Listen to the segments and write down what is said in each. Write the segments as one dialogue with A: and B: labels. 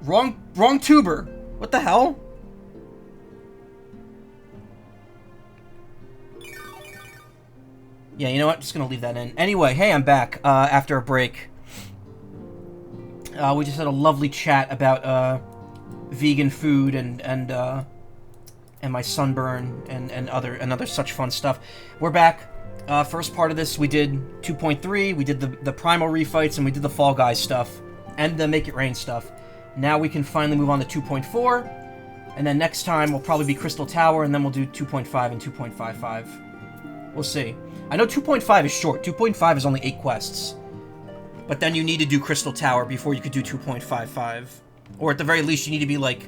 A: Wrong tuber. What the hell? Yeah, you know what? Just gonna leave that in. Anyway, hey, I'm back after a break. We just had a lovely chat about vegan food and my sunburn and other such fun stuff. We're back. First part of this, we did 2.3. We did the primal refights and we did the Fall Guys stuff and the Make It Rain stuff. Now we can finally move on to 2.4, and then next time will probably be Crystal Tower, and then we'll do 2.5 and 2.55. We'll see. I know 2.5 is short. 2.5 is only 8 quests. But then you need to do Crystal Tower before you could do 2.55. Or at the very least, you need to be like...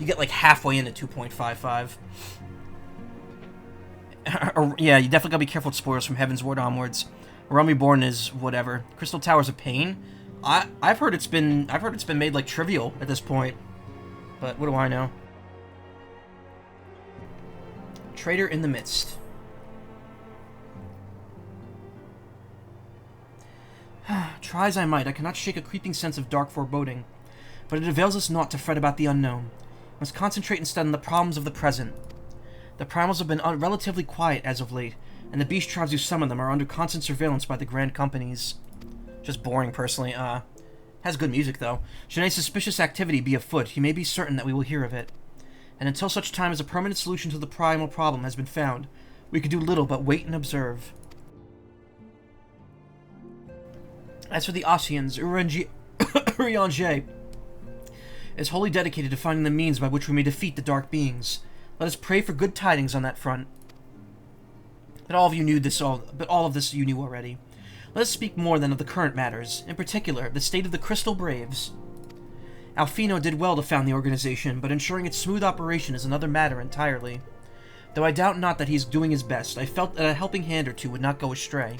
A: You get like halfway into 2.55. Yeah, you definitely gotta be careful with spoilers from Heaven's Ward onwards. Reborn is whatever. Crystal Tower's a pain. I've heard it's been made like trivial at this point. But what do I know? Traitor in the Midst. Try as I might, I cannot shake a creeping sense of dark foreboding. But it avails us not to fret about the unknown. We must concentrate instead on the problems of the present. The primals have been relatively quiet as of late, and the beast tribes who summon them are under constant surveillance by the grand companies. Just boring, personally. Has good music, though. Should any suspicious activity be afoot, you may be certain that we will hear of it. And until such time as a permanent solution to the primal problem has been found, we can do little but wait and observe. As for the Ossians, Urianger is wholly dedicated to finding the means by which we may defeat the Dark Beings. Let us pray for good tidings on that front. But all of this you knew already. Let us speak more then of the current matters, in particular, the state of the Crystal Braves. Alfino did well to found the organization, but ensuring its smooth operation is another matter entirely. Though I doubt not that he is doing his best, I felt that a helping hand or two would not go astray.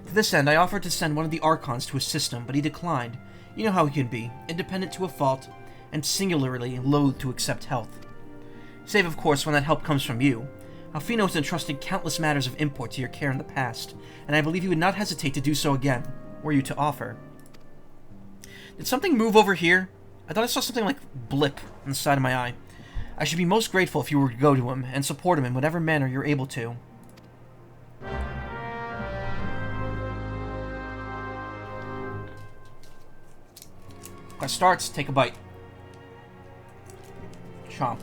A: To this end, I offered to send one of the Archons to assist him, but he declined. You know how he can be, independent to a fault, and singularly loath to accept help. Save, of course, when that help comes from you. Alfino has entrusted countless matters of import to your care in the past, and I believe he would not hesitate to do so again, were you to offer. Did something move over here? I thought I saw something like blip on the side of my eye. I should be most grateful if you were to go to him, and support him in whatever manner you're able to. Quest starts, take a bite. Chomp.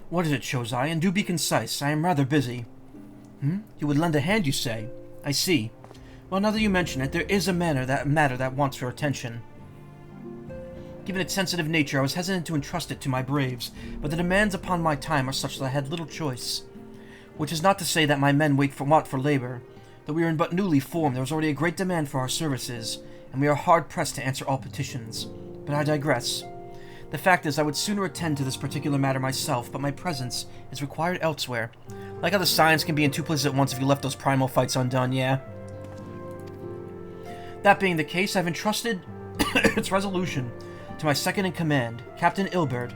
A: What is it, Shozai? And do be concise. I am rather busy. You would lend a hand, you say? I see. Well, now that you mention it, there is a matter that wants your attention. Given its sensitive nature, I was hesitant to entrust it to my braves, but the demands upon my time are such that I had little choice. Which is not to say that my men wait for labor. Though we are but newly formed, there is already a great demand for our services, and we are hard-pressed to answer all petitions. But I digress. The fact is, I would sooner attend to this particular matter myself, but my presence is required elsewhere. Like how the science can be in two places at once if you left those primal fights undone, yeah? That being the case, I've entrusted its resolution to my second-in-command, Captain Ilberd.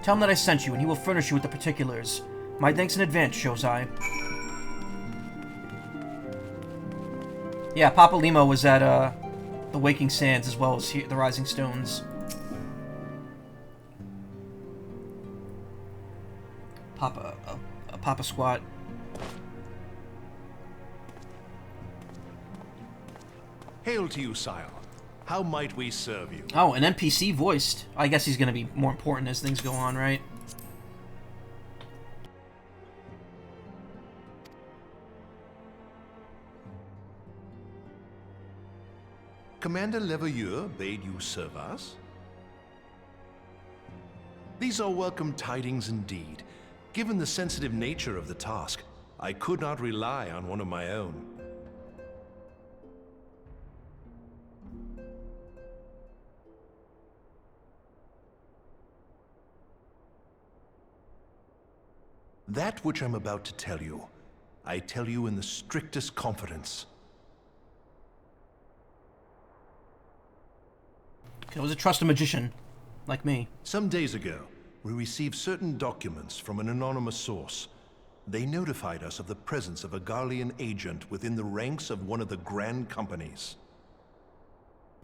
A: Tell him that I sent you, and he will furnish you with the particulars. My thanks in advance, Shozai. Yeah, Papa Limo was at, the Waking Sands as well as the Rising Stones. Papa Squat.
B: Hail to you, sire. How might we serve you?
A: Oh, an NPC voiced. I guess he's going to be more important as things go on, right?
B: Commander Leveilleur bade you serve us? These are welcome tidings indeed. Given the sensitive nature of the task, I could not rely on one of my own. That which I'm about to tell you, I tell you in the strictest confidence.
A: Can always trust a magician, like me.
B: Some days ago, we received certain documents from an anonymous source. They notified us of the presence of a Garlean agent within the ranks of one of the Grand Companies.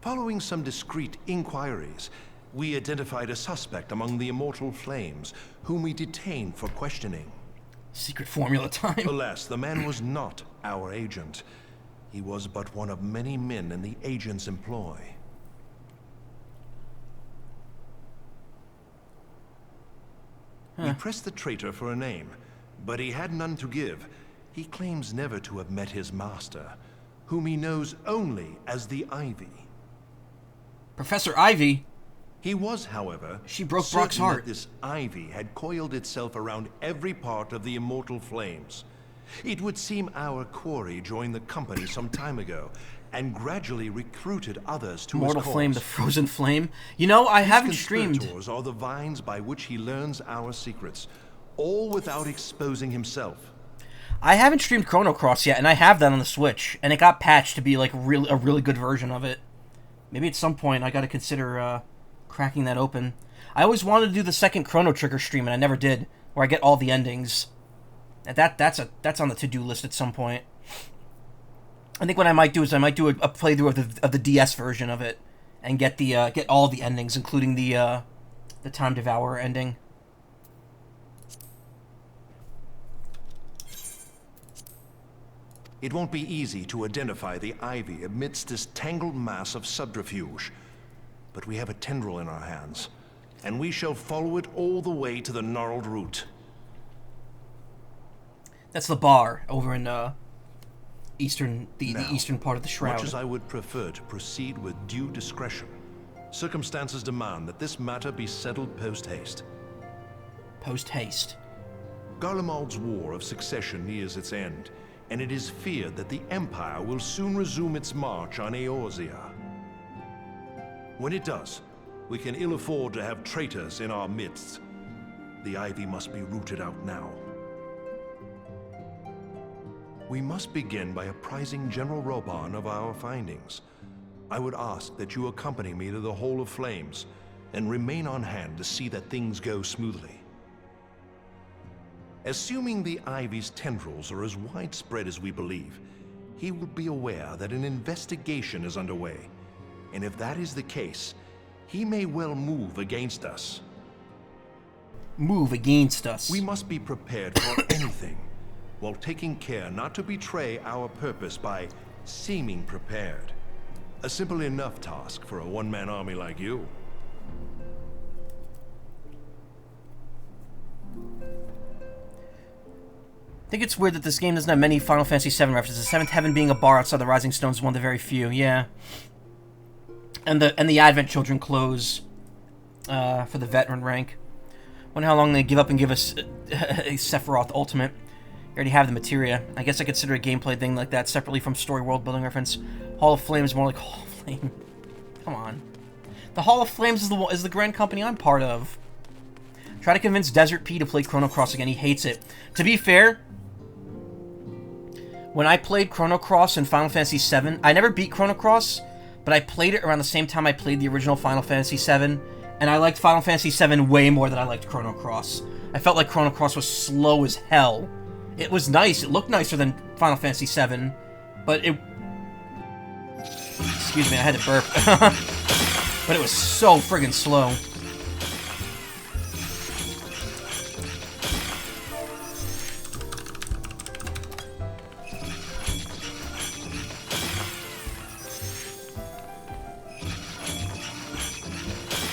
B: Following some discreet inquiries, we identified a suspect among the Immortal Flames, whom we detained for questioning.
A: Secret formula time.
B: Alas, the man was not our agent. He was but one of many men in the agent's employ. We pressed the traitor for a name, but he had none to give. He claims never to have met his master, whom he knows only as the Ivy.
A: Professor Ivy?
B: He was, however,
A: she broke Brock's heart.
B: That this Ivy had coiled itself around every part of the Immortal Flames. It would seem our quarry joined the company some time ago, and gradually recruited others to
A: Immortal
B: his cause.
A: Flame, the frozen flame. You know, I haven't streamed.
B: These are the vines by which he learns our secrets, all without exposing himself.
A: I haven't streamed Chrono Cross yet, and I have that on the Switch, and it got patched to be like a really good version of it. Maybe at some point I got to consider cracking that open. I always wanted to do the second Chrono Trigger stream, and I never did, where I get all the endings. And that's on the to-do list at some point. I think what I might do is I might do a playthrough of the DS version of it, and get all the endings, including the Time Devourer ending.
B: It won't be easy to identify the Ivy amidst this tangled mass of subterfuge, but we have a tendril in our hands, and we shall follow it all the way to the gnarled root.
A: That's the bar over in the eastern part of the Shroud.
B: Much as I would prefer to proceed with due discretion, circumstances demand that this matter be settled post-haste.
A: Post-haste.
B: Garlemald's War of Succession nears its end, and it is feared that the Empire will soon resume its march on Eorzea. When it does, we can ill afford to have traitors in our midst. The Ivy must be rooted out now. We must begin by apprising General Reborn of our findings. I would ask that you accompany me to the Hall of Flames, and remain on hand to see that things go smoothly. Assuming the Ivy's tendrils are as widespread as we believe, he will be aware that an investigation is underway, and if that is the case, he may well move against us.
A: Move against us.
B: We must be prepared for anything, while taking care not to betray our purpose by seeming prepared. A simple enough task for a one-man army like you.
A: I think it's weird that this game doesn't have many Final Fantasy VII references. Seventh Heaven being a bar outside the Rising Stone is one of the very few, yeah. And the Advent Children close for the veteran rank. Wonder how long they give up and give us a Sephiroth Ultimate. You already have the materia. I guess I consider a gameplay thing like that separately from story world building reference. Hall of Flame is more like Hall of Flame. Come on. The Hall of Flames is the Grand Company I'm part of. Try to convince Desert P to play Chrono Cross again. He hates it. To be fair, when I played Chrono Cross in Final Fantasy VII, I never beat Chrono Cross, but I played it around the same time I played the original Final Fantasy VII, and I liked Final Fantasy VII way more than I liked Chrono Cross. I felt like Chrono Cross was slow as hell. It was nice. It looked nicer than Final Fantasy VII, but it... Excuse me, I had to burp. But it was so friggin' slow.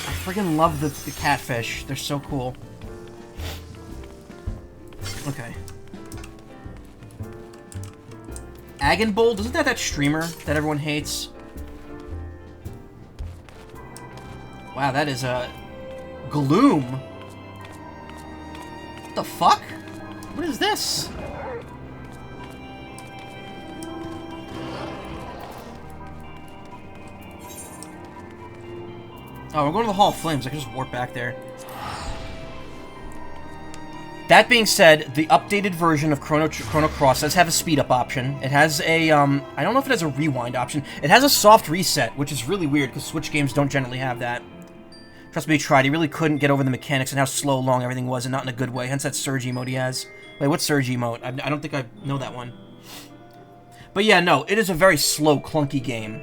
A: I friggin' love the catfish. They're so cool. Okay. Agenbold? Isn't that streamer that everyone hates? Wow, that is a... Gloom. What the fuck? What is this? Oh, we're going to the Hall of Flames. I can just warp back there. That being said, the updated version of Chrono Cross does have a speed up option. It has a, I don't know if it has a rewind option. It has a soft reset, which is really weird because Switch games don't generally have that. Trust me, he tried. He really couldn't get over the mechanics and how slow long everything was, and not in a good way. Hence that Surge emote he has. Wait, what's Surge emote? I don't think I know that one. But yeah, no, it is a very slow, clunky game.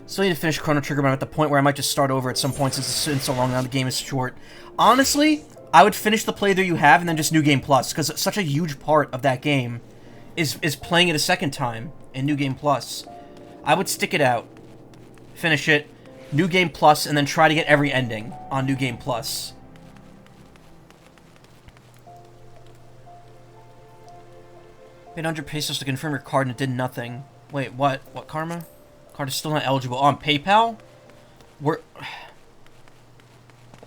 A: Still need to finish Chrono Trigger, but I'm at the point where I might just start over at some point since it's been so long now the game is short. Honestly, I would finish the playthrough you have and then just New Game Plus, because such a huge part of that game is playing it a second time in New Game Plus. I would stick it out, finish it, New Game Plus, and then try to get every ending on New Game Plus. Paid 100 pesos to confirm your card and it did nothing. Wait, what? What, Karma? Card is still not eligible. On PayPal?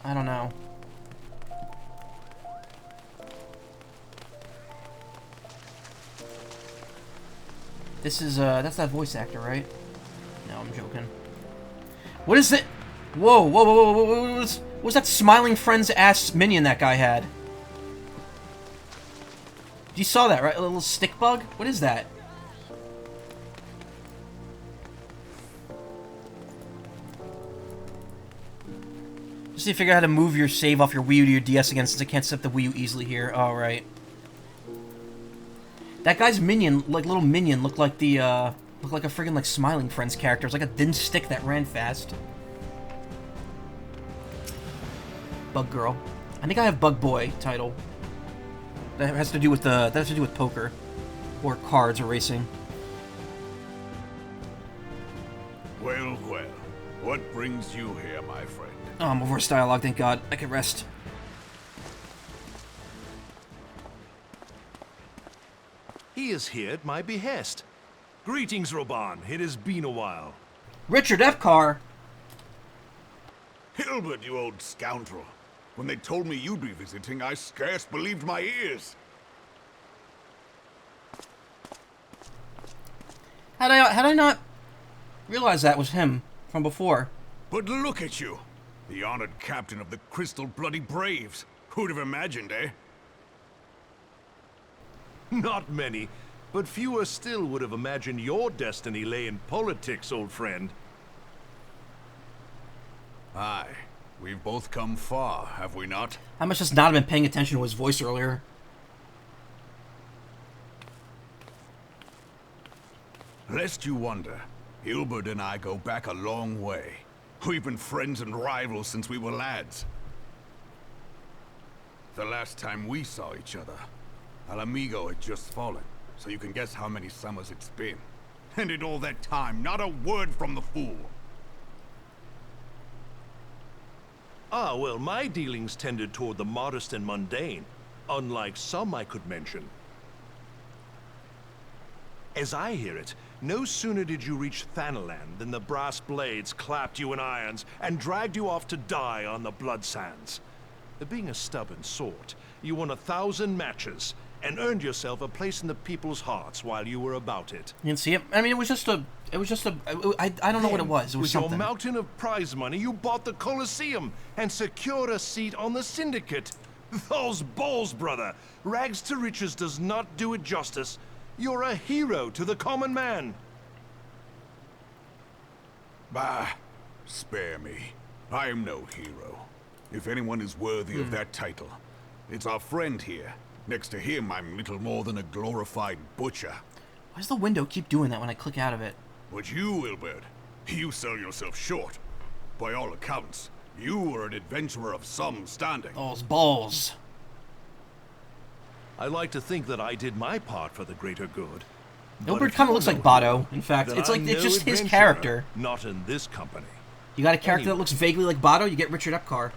A: I don't know. This is, that's that voice actor, right? No, I'm joking. What is it? Whoa, whoa, whoa, whoa, whoa, what was that smiling friend's ass minion that guy had? You saw that, right? A little stick bug? What is that? Just need to figure out how to move your save off your Wii U to your DS again, since I can't set the Wii U easily here. Oh, right. That guy's minion, like little minion, looked like the, looked like a friggin' like Smiling Friends character. It was like a thin stick that ran fast. Bug Girl. I think I have Bug Boy title. That has to do with that has to do with poker, or cards, or racing.
C: Well, well. What brings you here, my friend?
A: Oh, I'm over dialogue, thank God. I can rest.
B: He is here at my behest. Greetings, Reborn. It has been a while.
A: Richard Epcar!
C: Hilbert, you old scoundrel. When they told me you'd be visiting, I scarce believed my ears.
A: Had I not realized that was him from before?
C: But look at you. The honored captain of the Crystal Bloody Braves. Who'd have imagined, eh?
B: Not many, but fewer still would have imagined your destiny lay in politics, old friend.
C: Aye. We've both come far, have we not?
A: I must just not have been paying attention to his voice earlier.
C: Lest you wonder, Hilbert and I go back a long way. We've been friends and rivals since we were lads. The last time we saw each other, El Amigo had just fallen, so you can guess how many summers it's been. And in all that time, not a word from the fool.
B: Ah, well, my dealings tended toward the modest and mundane, unlike some I could mention. As I hear it, no sooner did you reach Thanalan than the brass blades clapped you in irons and dragged you off to die on the blood sands. Being a stubborn sort, you won 1,000 matches and earned yourself a place in the people's hearts while you were about it.
A: You didn't see it? I mean, it was just a, I don't know what it was. It was
B: with
A: something.
B: your mountain of prize money, you bought the Colosseum and secured a seat on the Syndicate. Those balls, brother. Rags to riches does not do it justice. You're a hero to the common man.
C: Bah, spare me. I am no hero. If anyone is worthy of that title, it's our friend here. Next to him, I'm little more than a glorified butcher.
A: Why does the window keep doing that when I click out of it?
C: But you, Wilbert, you sell yourself short. By all accounts, you are an adventurer of some standing.
A: Those balls.
B: I like to think that I did my part for the greater good.
A: Wilbert kind of looks like Bato. In fact, it's just his character.
B: Not in this company.
A: You got a character that looks vaguely like Bato, you get Richard Epcar.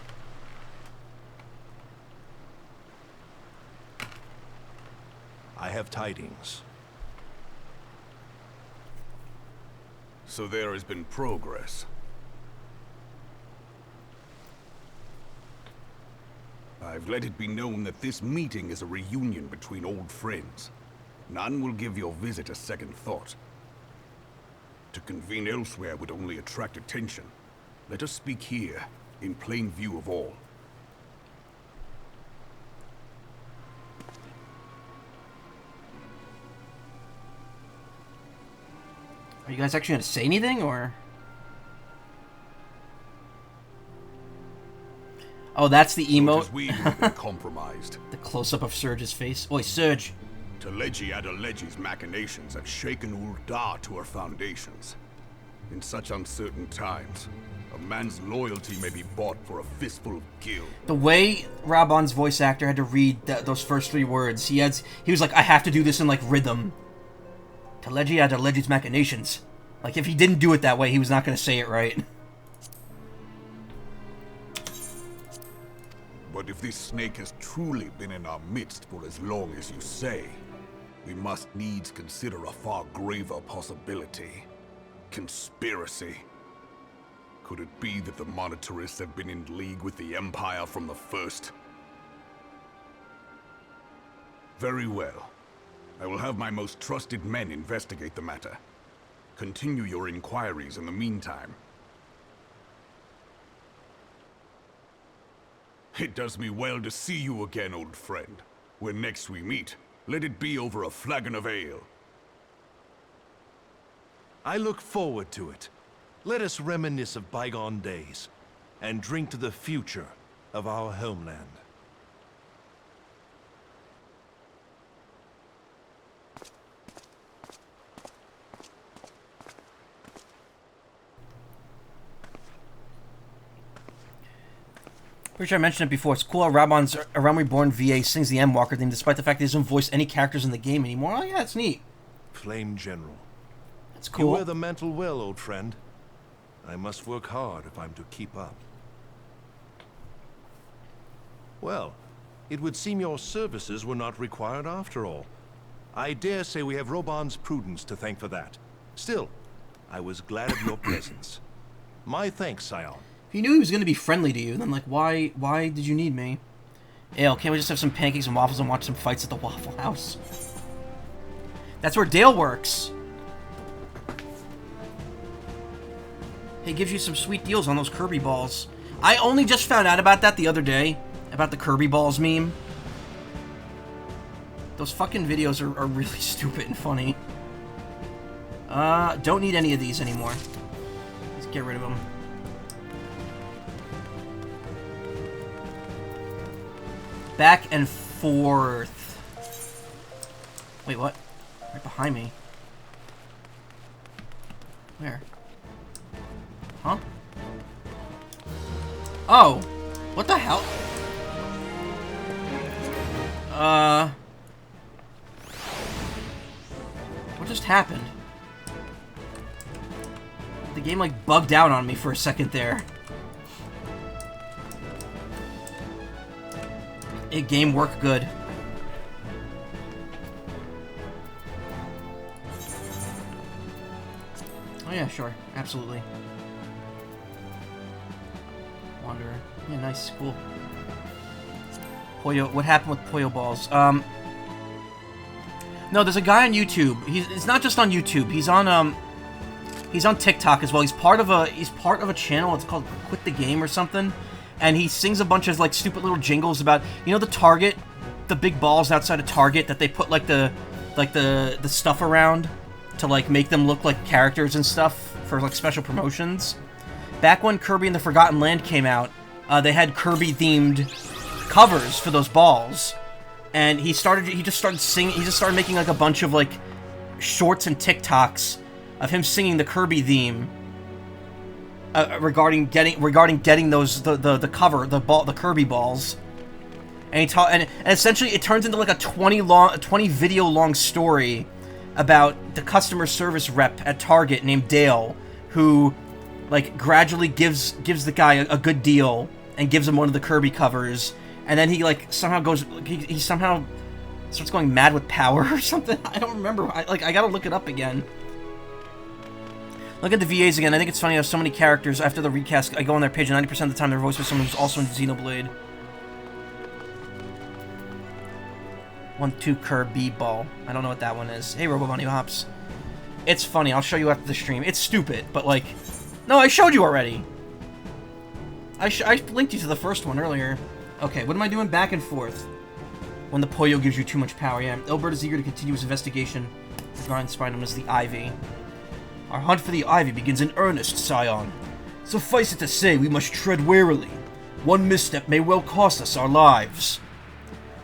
B: I have tidings.
C: So there has been progress. I've let it be known that this meeting is a reunion between old friends. None will give your visit a second thought. To convene elsewhere would only attract attention. Let us speak here, in plain view of all.
A: Are you guys actually gonna say anything, or? Oh, that's the emote.
C: We have been compromised.
A: The close-up of Surge's face. Oi, Surge.
C: Teleji Adeleji's machinations have shaken Ul'dah to her foundations. In such uncertain times, a man's loyalty may be bought for a fistful of gil.
A: The way Rabon's voice actor had to read those first 3 words, he was like, I have to do this in, like, rhythm. Teleji Adeleji's machinations. Like, if he didn't do it that way, he was not going to say it right.
C: But if this snake has truly been in our midst for as long as you say, we must needs consider a far graver possibility. Conspiracy. Could it be that the Monitorists have been in league with the Empire from the first? Very well. I will have my most trusted men investigate the matter. Continue your inquiries in the meantime. It does me well to see you again, old friend. When next we meet, let it be over a flagon of ale.
B: I look forward to it. Let us reminisce of bygone days, and drink to the future of our homeland.
A: Pretty sure I mentioned it before. It's cool how Rabon's Around Reborn VA sings the M-Walker theme despite the fact that he doesn't voice any characters in the game anymore. Oh yeah, it's neat.
B: Flame General.
A: That's cool.
B: You wear the mantle well, old friend. I must work hard if I'm to keep up. Well, it would seem your services were not required after all. I dare say we have Robon's prudence to thank for that. Still, I was glad of your presence. My thanks, Scion.
A: If you knew he was going to be friendly to you, then, like, why did you need me? Ale, can't we just have some pancakes and waffles and watch some fights at the Waffle House? That's where Dale works. He gives you some sweet deals on those Kirby balls. I only just found out about that the other day, about the Kirby balls meme. Those fucking videos are really stupid and funny. Don't need any of these anymore. Let's get rid of them. Back and forth. Wait, what? Right behind me. Where? Huh? Oh! What the hell? What just happened? The game, like, bugged out on me for a second there. Game worked good. Oh yeah, sure. Absolutely. Wanderer. Yeah, nice. Cool. Pollo. What happened with Pollo Balls? No, there's a guy on YouTube. It's not just on YouTube. He's on TikTok as well. He's part of a channel. It's called Quit the Game or something. And he sings a bunch of, like, stupid little jingles about, you know, the Target, the big balls outside of Target that they put, like, the stuff around to, like, make them look like characters and stuff for, like, special promotions. Back when Kirby and the Forgotten Land came out, they had Kirby-themed covers for those balls. And he just started making, like, a bunch of, like, shorts and TikToks of him singing the Kirby theme. Regarding getting those the Kirby balls, and essentially it turns into like a 20 video long story about the customer service rep at Target named Dale, who, like, gradually gives the guy a good deal and gives him one of the Kirby covers, and then he, like, somehow he somehow starts going mad with power or something. I don't remember. I gotta look it up again. Look at the VAs again. I think it's funny how so many characters, after the recast, I go on their page and 90% of the time they're voiced by someone who's also in Xenoblade. 1-2 Kirby Ball. I don't know what that one is. Hey, Robo Bunny Hops. It's funny. I'll show you after the stream. It's stupid, but, like... No, I showed you already! I linked you to the first one earlier. Okay, what am I doing back and forth? When the Pollo gives you too much power, yeah. Elbert is eager to continue his investigation regarding Spider-Man as the Ivy. Our hunt for the Ivy begins in earnest, Scion. Suffice it to say, we must tread warily. One misstep may well cost us our lives.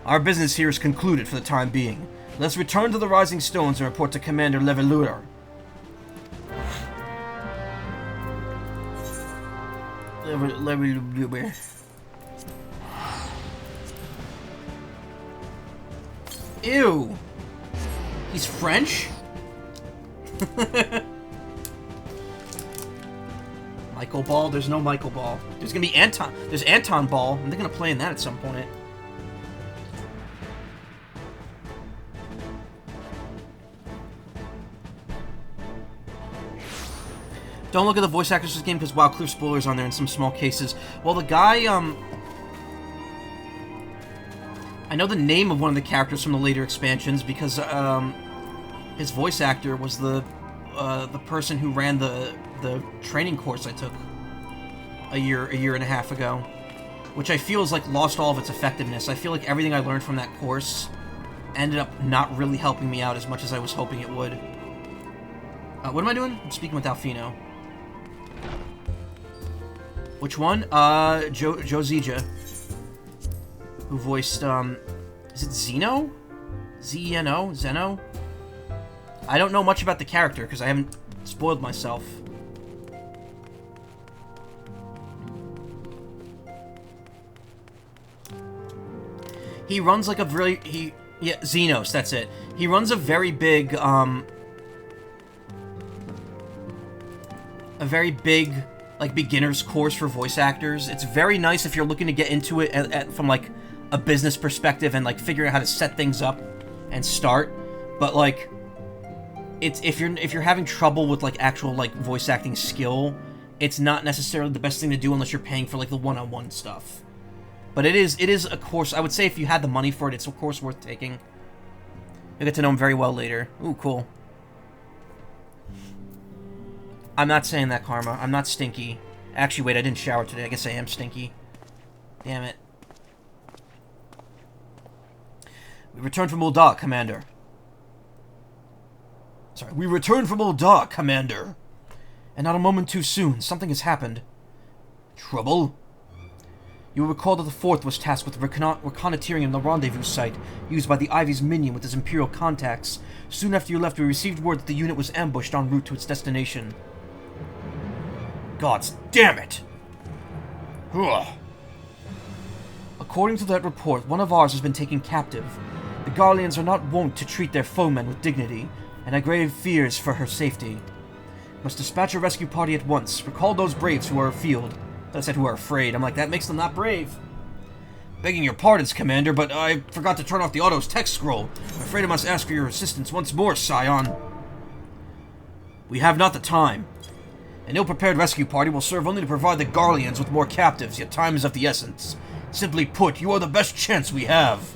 A: Our business here is concluded for the time being. Let's return to the Rising Stones and report to Commander Leveluer. Leveluer. Ew! He's French? Michael Ball? There's no Michael Ball. There's gonna be Anton. There's Anton Ball, and they're gonna play in that at some point. Don't look at the voice actors this game because, wow, clear spoilers on there in some small cases. Well, the guy, I know the name of one of the characters from the later expansions because, his voice actor was the person who ran the training course I took a year and a half ago, which I feel is like lost all of its effectiveness. I feel like everything I learned from that course ended up not really helping me out as much as I was hoping it would. What am I doing? I'm speaking with Alfino. Which one? Joe Zija, who voiced, is it Zeno? Z-E-N-O? Zeno? I don't know much about the character, because I haven't spoiled myself. He runs like a very, yeah, Xenos, that's it. He runs a very big, like, beginner's course for voice actors. It's very nice if you're looking to get into it from, like, a business perspective and, like, figuring out how to set things up and start. But, like, it's if you're having trouble with, like, actual, like, voice acting skill, it's not necessarily the best thing to do unless you're paying for, like, the one-on-one stuff. But it is a course. I would say if you had the money for it, it's a course worth taking. You'll get to know him very well later. Ooh, cool. I'm not saying that, Karma. I'm not stinky. Actually, wait, I didn't shower today. I guess I am stinky. Damn it. We returned from Ul'dah, Commander. Sorry, we returned from Ul'dah, Commander. And not a moment too soon. Something has happened. Trouble? You will recall that the 4th was tasked with reconnoitering the rendezvous site used by the Ivy's minion with his Imperial contacts. Soon after you left, we received word that the unit was ambushed en route to its destination. Gods damn it! Ugh. According to that report, one of ours has been taken captive. The Garleans are not wont to treat their foemen with dignity, and I have grave fears for her safety. Must dispatch a rescue party at once. Recall those braves who are afield. I said who are afraid. I'm like, that makes them not brave. Begging your pardons, Commander, but I forgot to turn off the auto's text scroll. I'm afraid I must ask for your assistance once more, Scion. We have not the time. An ill-prepared rescue party will serve only to provide the Garleans with more captives, yet time is of the essence. Simply put, you are the best chance we have.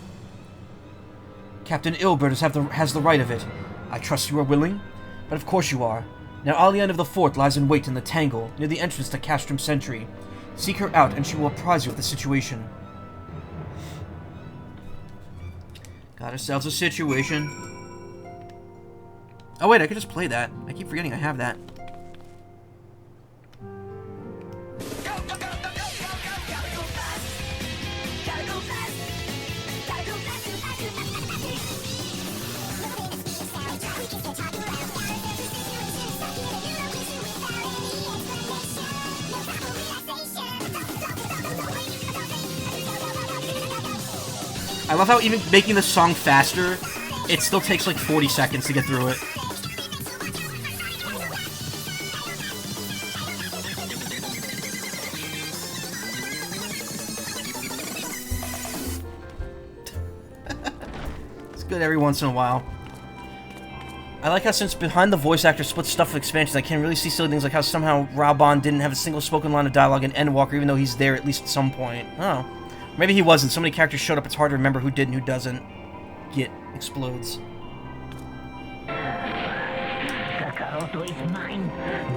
A: Captain Ilbert has the right of it. I trust you are willing? But of course you are. Now Aliane of the Fort lies in wait in the Tangle, near the entrance to Castrum Sentry. Seek her out, and she will apprise you of the situation. Got ourselves a situation. Oh wait, I could just play that. I keep forgetting I have that. I love how even making the song faster, it still takes like 40 seconds to get through it. It's good every once in a while. I like how since behind the voice actor split stuff with expansions, I can really see silly things like how somehow Raubon didn't have a single spoken line of dialogue in Endwalker, even though he's there at least at some point. Oh. Maybe he wasn't. So many characters showed up, it's hard to remember who did and who doesn't. Git explodes.
D: Kakaroto is mine.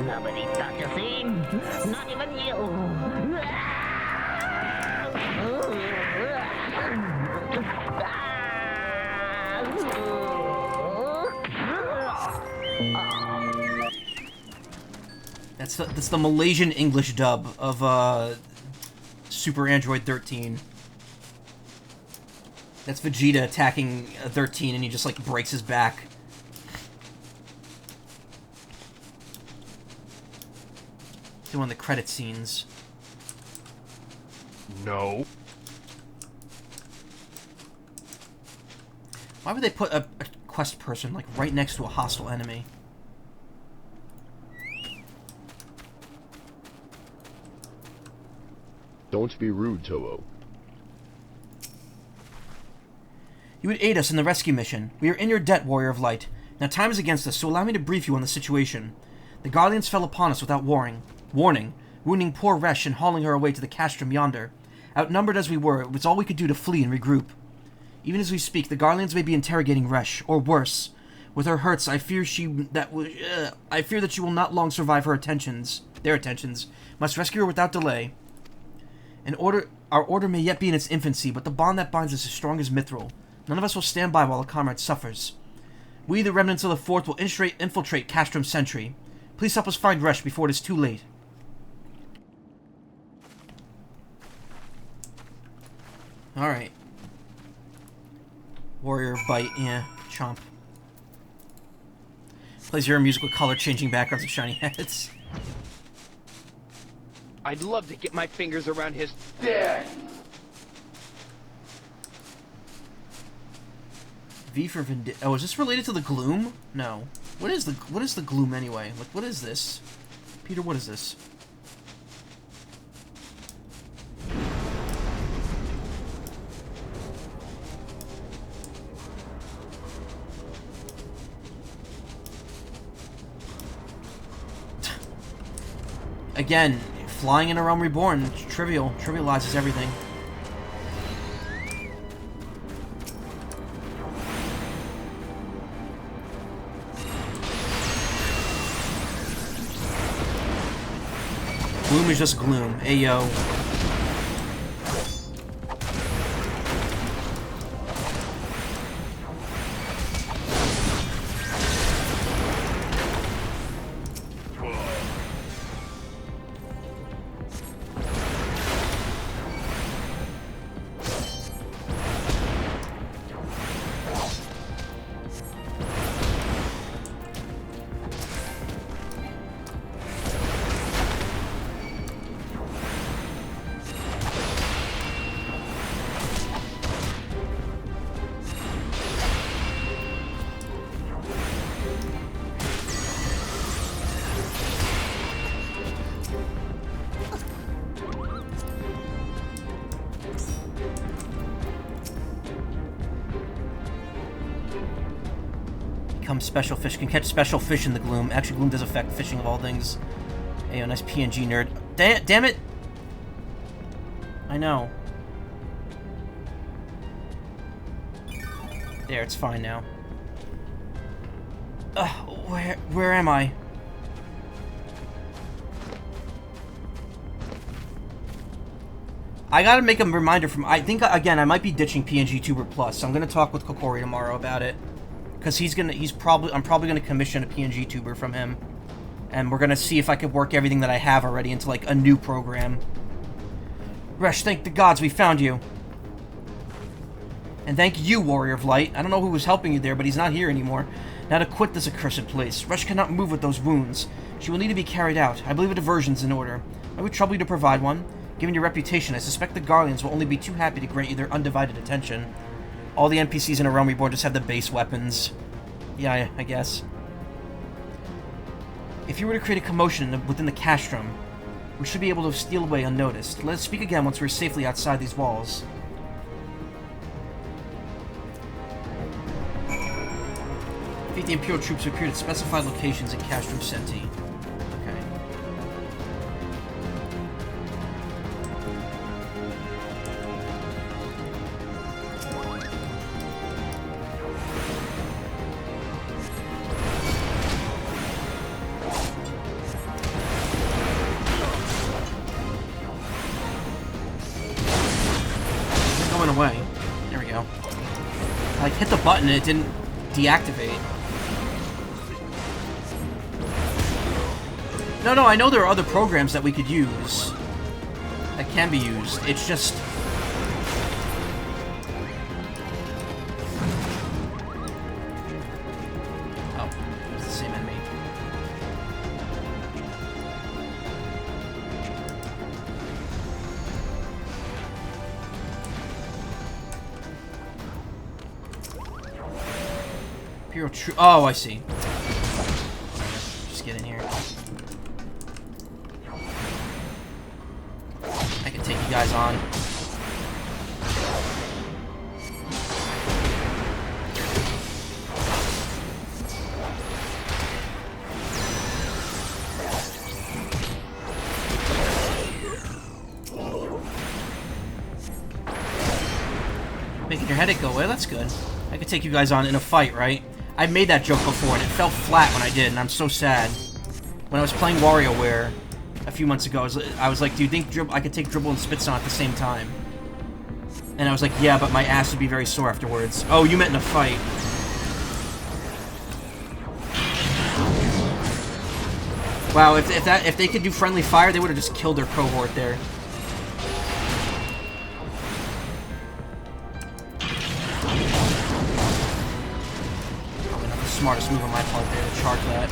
D: Nobody touches him. Not even you.
A: That's the Malaysian English dub of Super Android 13. That's Vegeta attacking 13, and he just like breaks his back. Doing the credit scenes.
E: No.
A: Why would they put a quest person like right next to a hostile enemy?
E: Don't be rude, Toho.
A: You would aid us in the rescue mission. We are in your debt, Warrior of Light. Now time is against us, so allow me to brief you on the situation. The Guardians fell upon us without warning, wounding poor Resh and hauling her away to the castrum yonder. Outnumbered as we were, it was all we could do to flee and regroup. Even as we speak, the Guardians may be interrogating Resh, or worse. With her hurts, I fear that she will not long survive their attentions. Must rescue her without delay. Our order may yet be in its infancy, but the bond that binds us is strong as mithril. None of us will stand by while a comrade suffers. We, the remnants of the Fourth, will infiltrate Castrum Sentry. Please help us find Resh before it is too late. Alright. Warrior Bite, yeah, chomp. Plays your music with color-changing backgrounds and shiny heads.
E: I'd love to get my fingers around his dick.
A: V for Vindictive. Oh, is this related to the Gloom? No. What is the Gloom anyway? Like, what is this? Peter, what is this? Again, flying in a realm reborn, it's trivial, trivializes everything. Gloom is just gloom. Ayo. Special fish. Can catch special fish in the Gloom. Actually, Gloom does affect fishing of all things. Hey, a nice PNG nerd. Damn it! I know. There, it's fine now. Where am I? I gotta make a reminder from... I think, again, I might be ditching PNG Tuber Plus, so I'm gonna talk with Kokori tomorrow about it. Because I'm probably gonna commission a PNG tuber from him. And we're gonna see if I can work everything that I have already into, like, a new program. Resh, thank the gods we found you. And thank you, Warrior of Light. I don't know who was helping you there, but he's not here anymore. Now to quit this accursed place. Resh cannot move with those wounds. She will need to be carried out. I believe a diversion's in order. I would trouble you to provide one. Given your reputation, I suspect the Guardians will only be too happy to grant you their undivided attention. All the NPCs in A Realm Reborn just have the base weapons. Yeah, I guess. If you were to create a commotion within the castrum, we should be able to steal away unnoticed. Let us speak again once we're safely outside these walls. Defeat the Imperial troops who appeared at specified locations in Castrum Senti. Okay. Away. There we go. I like hit the button and it didn't deactivate. No, I know there are other programs that we could use. That can be used. It's just... Oh, it's the same enemy. Imperial True. Oh, I see. Just get in here. I can take you guys on. Making your headache go away, that's good. I could take you guys on in a fight, right? I've made that joke before, and it fell flat when I did, and I'm so sad. When I was playing WarioWare a few months ago, I was like, do you think I could take Dribble and Spitz on at the same time? And I was like, yeah, but my ass would be very sore afterwards. Oh, you meant in a fight. Wow, if they could do friendly fire, they would have just killed their cohort there. Smartest move on my part there to charge that.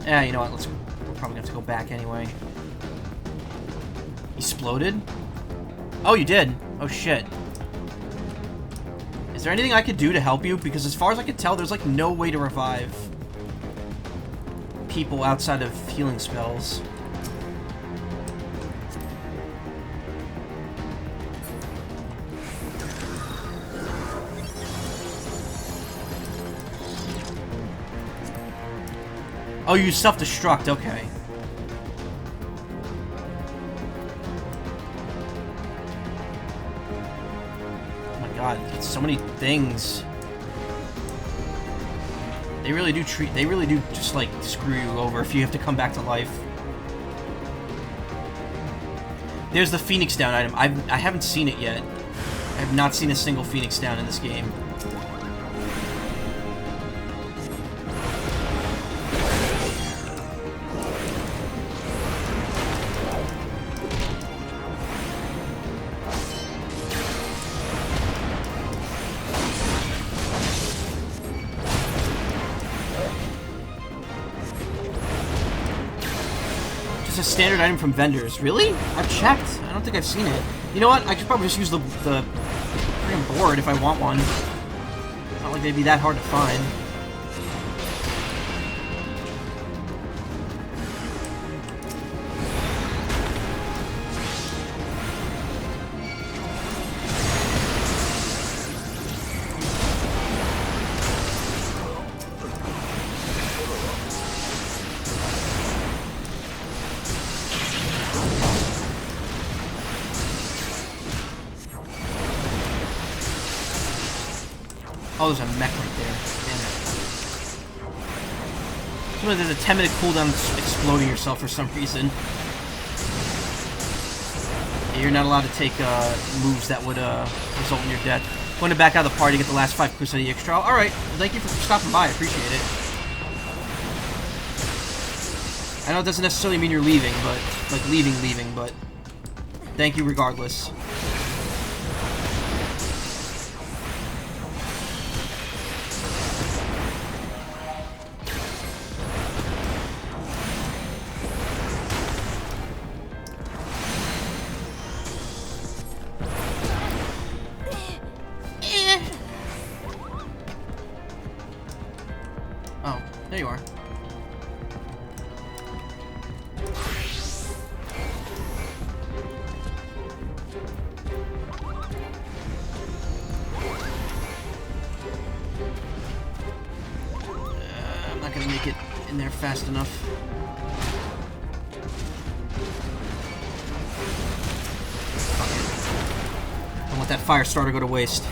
A: Yeah, you know what? We're probably gonna have to go back anyway. Exploded? Oh, you did. Oh shit. Is there anything I could do to help you? Because as far as I can tell, there's like no way to revive people outside of healing spells. Oh, you self-destruct, okay. Oh my god, it's so many things. They really do just like screw you over if you have to come back to life. There's the Phoenix Down item. I haven't seen it yet. I have not seen a single Phoenix Down in this game. A standard item from vendors. Really? I've checked. I don't think I've seen it. You know what? I could probably just use the freaking board if I want one. Not like they'd be that hard to find. Oh, there's a mech right there. Damn it. So there's a 10-minute cooldown exploding yourself for some reason. Yeah, you're not allowed to take moves that would result in your death. Going to back out of the party, get the last 5 clips of the extra. Alright, thank you for stopping by. I appreciate it. I know it doesn't necessarily mean you're leaving, but like leaving, but thank you regardless. Oh, there you are. not gonna make it in there fast enough. Don't let that fire starter go to waste.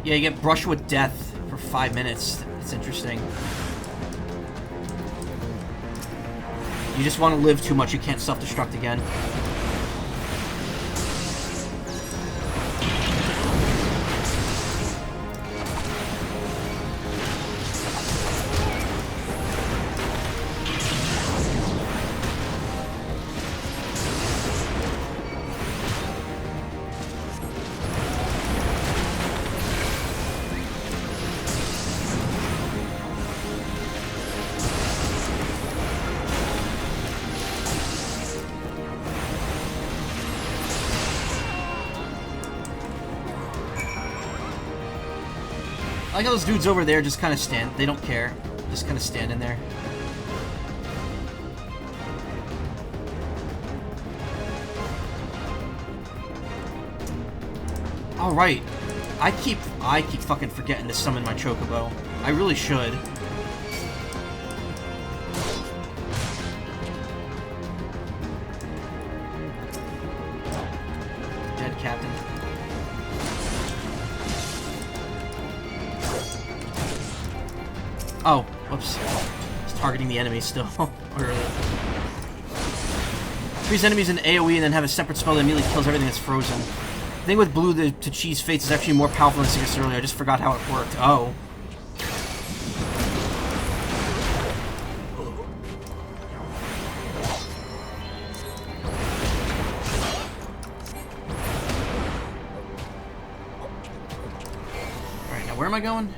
A: Yeah, you get brushed with death for 5 minutes. It's interesting. You just want to live too much, you can't self-destruct again. I like how those dudes over there just kind of stand. They don't care. Just kind of stand in there. All right. I keep fucking forgetting to summon my Chocobo. I really should. Dead Captain. Oh, whoops. It's targeting the enemy still. Freeze enemies in AoE and then have a separate spell that immediately kills everything that's frozen. The thing with blue to cheese fates is actually more powerful than I suggested earlier. I just forgot how it worked. Oh. Alright, now where am I going?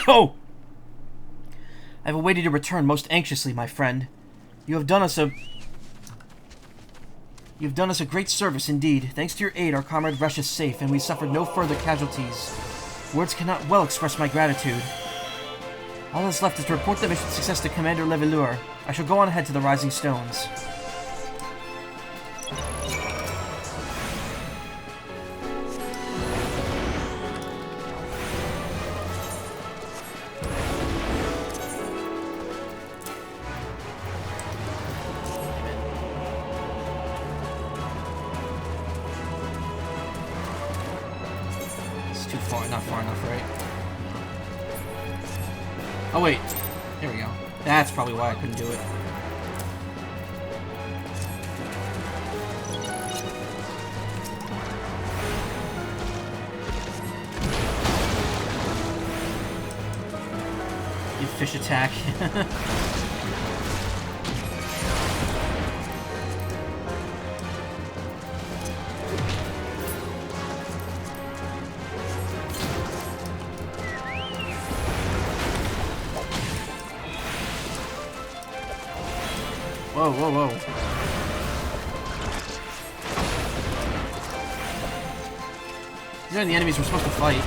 A: Oh! I've awaited your return most anxiously, my friend. You've done us a great service indeed. Thanks to your aid, our comrade Resh is safe, and we suffered no further casualties. Words cannot well express my gratitude. All that's left is to report the mission success to Commander Levelure. I shall go on ahead to the Rising Stones. Not far enough, right? Oh wait, here we go. That's probably why I couldn't do it. You fish attack. Whoa, whoa, whoa. These are the enemies we're supposed to fight.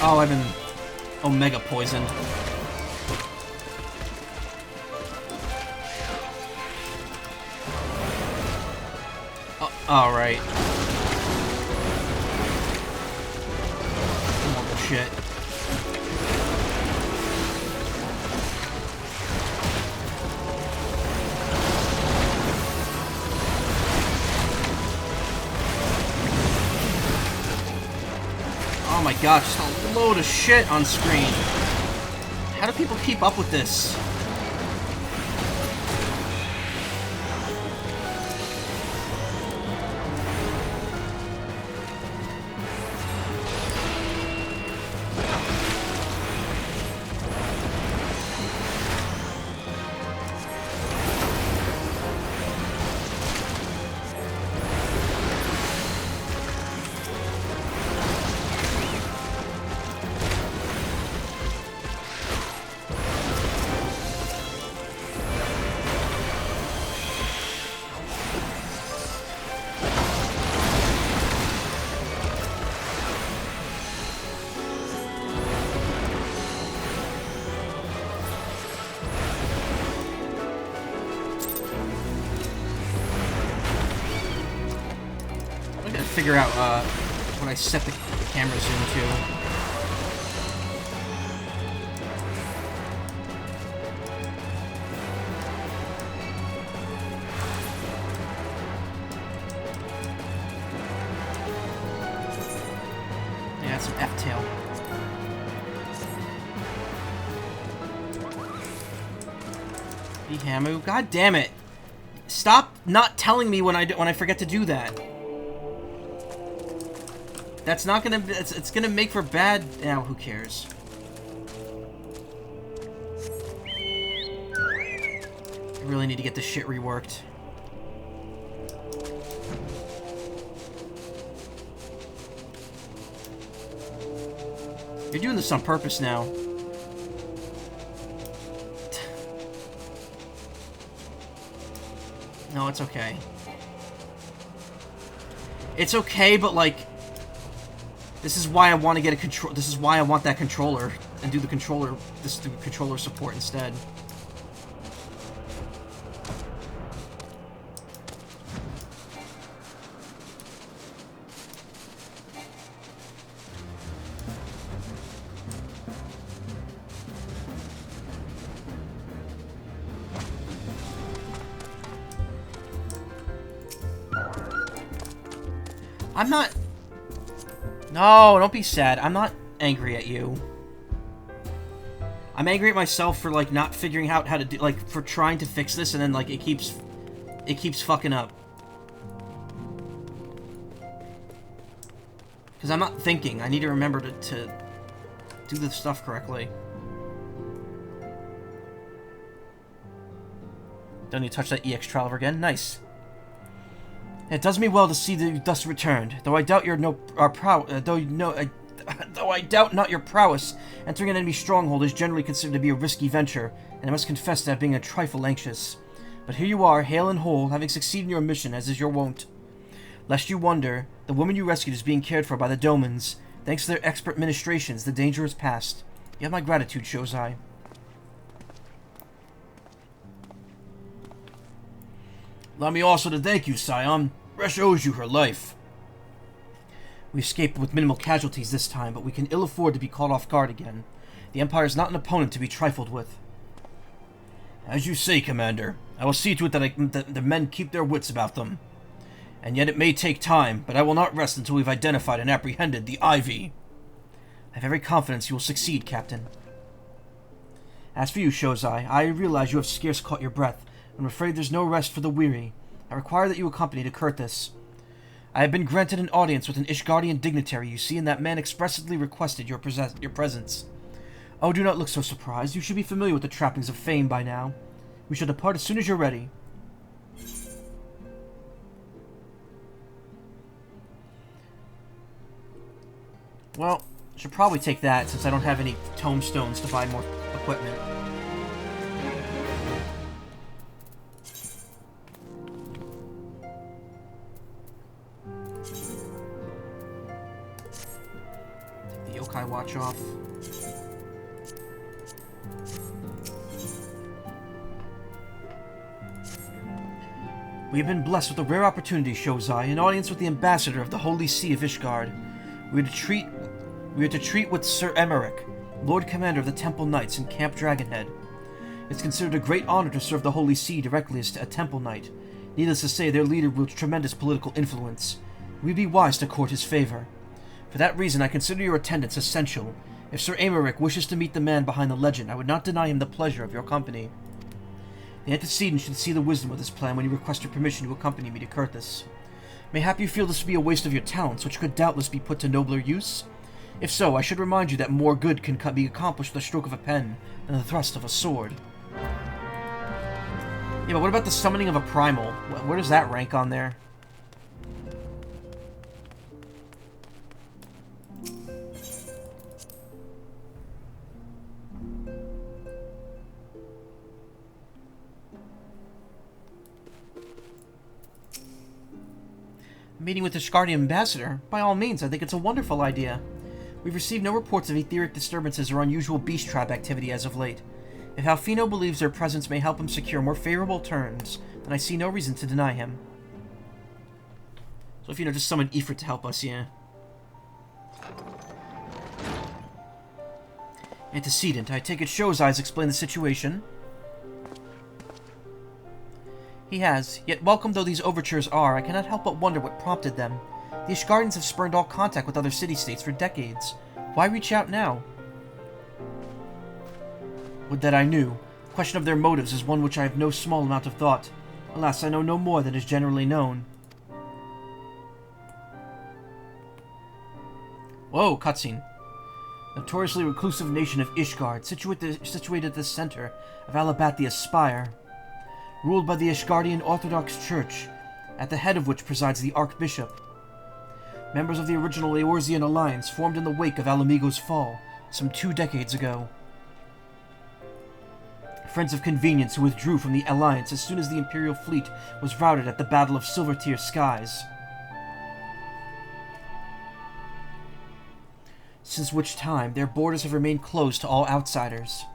A: Oh, I've been Omega poisoned. Oh, alright. More shit. Oh my god, just a load of shit on screen. How do people keep up with this? Figure out what I set the camera zoom to. Yeah, that's some F-tail. Hamu, god damn it! Stop not telling me when I forget to do that. That's not gonna... It's gonna make for bad... Now, who cares? I really need to get this shit reworked. You're doing this on purpose now. No, it's okay. It's okay, but like... This is why I want to get a control. This is why I want that controller and do the controller. This do controller support instead. I'm not. No, don't be sad. I'm not angry at you. I'm angry at myself for, like, not figuring out how to do, like, for trying to fix this and then, like, it keeps fucking up. Because I'm not thinking. I need to remember to do the stuff correctly. Don't need to touch that EX trial ever again. Nice. It does me well to see that you thus returned, though I doubt your though I doubt not your prowess. Entering an enemy stronghold is generally considered to be a risky venture, and I must confess to being a trifle anxious. But here you are, hale and whole, having succeeded in your mission, as is your wont. Lest you wonder, the woman you rescued is being cared for by the Domans. Thanks to their expert ministrations, the danger is past. You have my gratitude, Shosai. Allow me also to thank you, Scion. Resh owes you her life. We escaped with minimal casualties this time, but we can ill afford to be caught off guard again. The Empire is not an opponent to be trifled with. As you say, Commander, I will see to it that the men keep their wits about them. And yet it may take time, but I will not rest until we've identified and apprehended the Ivy. I have every confidence you will succeed, Captain. As for you, Shosai, I realize you have scarce caught your breath. I'm afraid there's no rest for the weary. I require that you accompany to Kurthus. I have been granted an audience with an Ishgardian dignitary you see, and that man expressly requested your presence. Oh, do not look so surprised. You should be familiar with the trappings of fame by now. We shall depart as soon as you're ready. Well, I should probably take that, since I don't have any tomestones to buy more equipment. watch off. We have been blessed with a rare opportunity, Shoutout, an audience with the ambassador of the Holy See of Ishgard. We are to treat with Sir Emmerich, Lord Commander of the Temple Knights in Camp Dragonhead. It's considered a great honor to serve the Holy See directly as a Temple Knight. Needless to say, their leader wields tremendous political influence. We'd be wise to court his favor. For that reason, I consider your attendance essential. If Sir Emmerich wishes to meet the man behind the legend, I would not deny him the pleasure of your company. The antecedent should see the wisdom of this plan when you request your permission to accompany me to Kurthus. Mayhap you feel this to be a waste of your talents, which could doubtless be put to nobler use? If so, I should remind you that more good can be accomplished with the stroke of a pen than the thrust of a sword. Yeah, but what about the summoning of a primal? Where does that rank on there? Meeting with the Ishgardian ambassador? By all means, I think it's a wonderful idea. We've received no reports of etheric disturbances or unusual beast trap activity as of late. If Alfino believes their presence may help him secure more favorable terms, then I see no reason to deny him. So if just summon Ifrit to help us, yeah. Antecedent. I take it Shoutout explained the situation. He has, yet welcome though these overtures are, I cannot help but wonder what prompted them. The Ishgardians have spurned all contact with other city-states for decades. Why reach out now? Would that I knew. The question of their motives is one which I have no small amount of thought. Alas, I know no more than is generally known. Whoa, cutscene. Notoriously reclusive nation of Ishgard, situated at the center of Alabathia's spire. Ruled by the Ishgardian Orthodox Church, at the head of which presides the Archbishop. Members of the original Eorzean alliance formed in the wake of Alamigo's fall, some 2 decades ago. Friends of convenience who withdrew from the alliance as soon as the Imperial fleet was routed at the Battle of Silvertear Skies. Since which time, their borders have remained closed to all outsiders.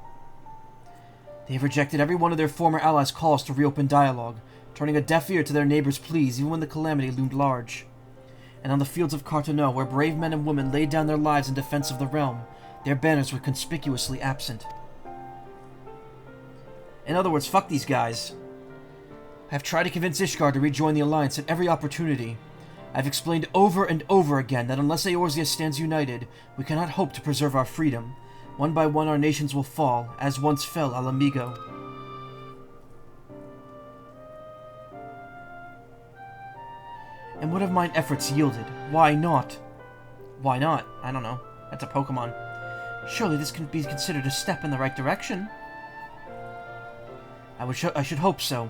A: They have rejected every one of their former allies' calls to reopen dialogue, turning a deaf ear to their neighbors' pleas even when the calamity loomed large. And on the fields of Cartonneau, where brave men and women laid down their lives in defense of the realm, their banners were conspicuously absent. In other words, fuck these guys. I have tried to convince Ishgard to rejoin the Alliance at every opportunity. I have explained over and over again that unless Eorzea stands united, we cannot hope to preserve our freedom. One by one our nations will fall, as once fell Alamigo. And what have mine efforts yielded? Why not? Why not? I don't know. That's a Pokemon. Surely this can be considered a step in the right direction. I should hope so.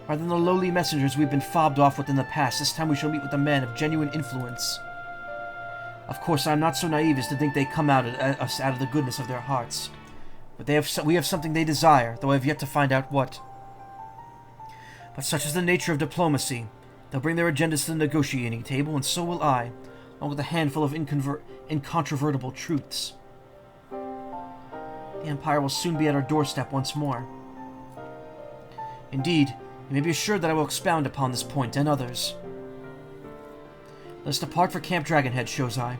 A: Rather than the lowly messengers we've been fobbed off with in the past, this time we shall meet with a man of genuine influence. Of course, I am not so naive as to think they come out at us out of the goodness of their hearts. But we have something they desire, though I have yet to find out what. But such is the nature of diplomacy. They'll bring their agendas to the negotiating table, and so will I, along with a handful of incontrovertible truths. The Empire will soon be at our doorstep once more. Indeed, you may be assured that I will expound upon this point and others. Let us depart for Camp Dragonhead, Shoutout.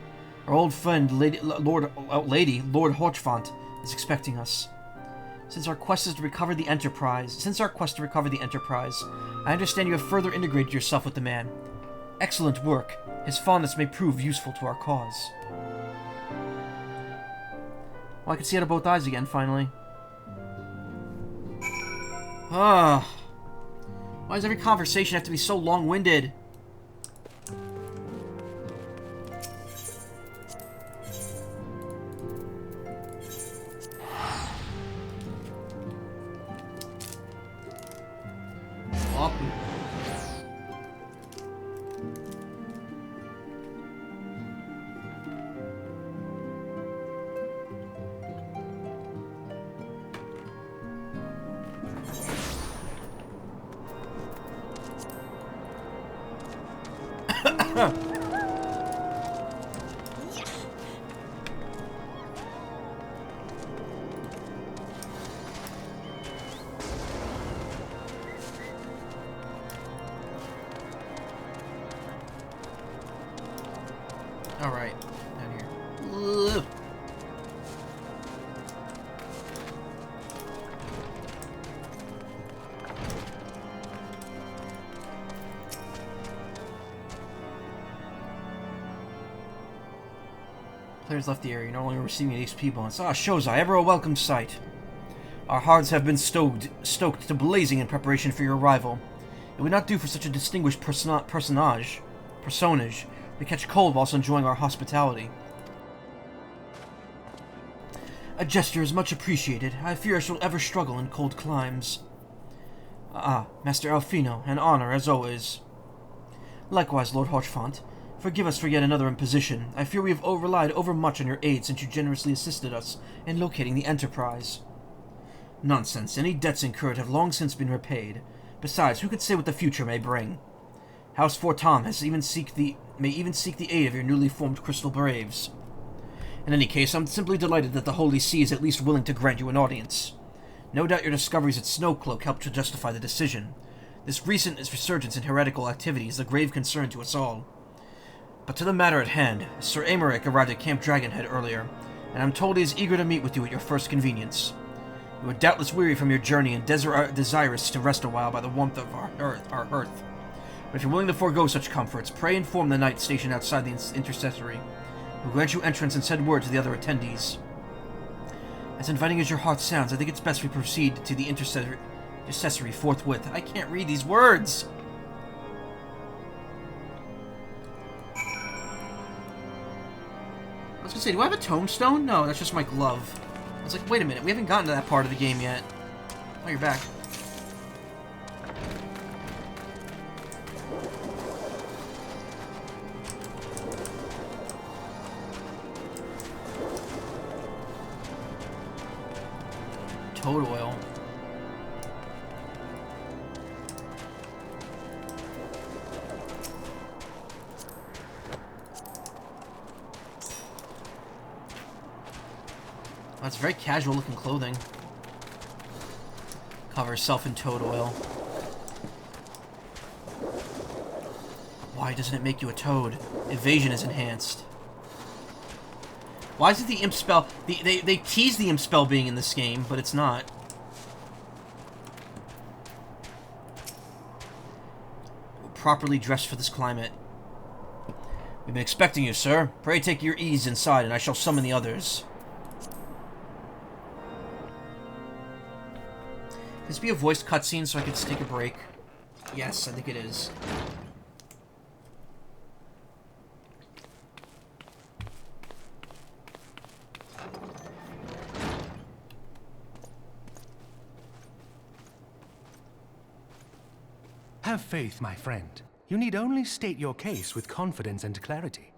A: Our old friend, Lord Horchfont, is expecting us. Since our quest to recover the Enterprise, I understand you have further integrated yourself with the man. Excellent work. His fondness may prove useful to our cause. Well, I can see out of both eyes again, finally. Why does every conversation have to be so long-winded? Alright. Down here. Ugh. Players left the area, no longer receiving an XP bonus. Ah, Shozai, ever a welcome sight. Our hearts have been stoked to blazing in preparation for your arrival. It would not do for such a distinguished personage to catch cold whilst enjoying our hospitality. A gesture is much appreciated. I fear I shall ever struggle in cold climes. Ah, Master Alfino, an honor as always. Likewise, Lord Horchfont. Forgive us for yet another imposition. I fear we have relied overmuch on your aid since you generously assisted us in locating the Enterprise. Nonsense. Any debts incurred have long since been repaid. Besides, who could say what the future may bring? House Fortam may even seek the aid of your newly formed Crystal Braves. In any case, I'm simply delighted that the Holy See is at least willing to grant you an audience. No doubt your discoveries at Snowcloak helped to justify the decision. This recent resurgence in heretical activity is a grave concern to us all. But to the matter at hand, Sir Aymeric arrived at Camp Dragonhead earlier, and I'm told he is eager to meet with you at your first convenience. You are doubtless weary from your journey and desirous to rest a while by the warmth of our hearth. But if you're willing to forego such comforts, pray inform the knight stationed outside the intercessory. We'll grant you entrance and send word to the other attendees. As inviting as your heart sounds, I think it's best we proceed to the intercessory forthwith. I can't read these words! I was gonna say, do I have a tombstone? No, that's just my glove. I was like, wait a minute, we haven't gotten to that part of the game yet. Oh, you're back. Toad oil. That's very casual looking clothing. Cover herself in toad oil. Why doesn't it make you a toad? Evasion is enhanced. Why is it the imp spell? They tease the imp spell being in this game, but it's not. We're properly dressed for this climate. We've been expecting you, sir. Pray take your ease inside, and I shall summon the others. Can this be a voiced cutscene so I can just take a break? Yes, I think it is.
F: Have faith, my friend. You need only state your case with confidence and clarity.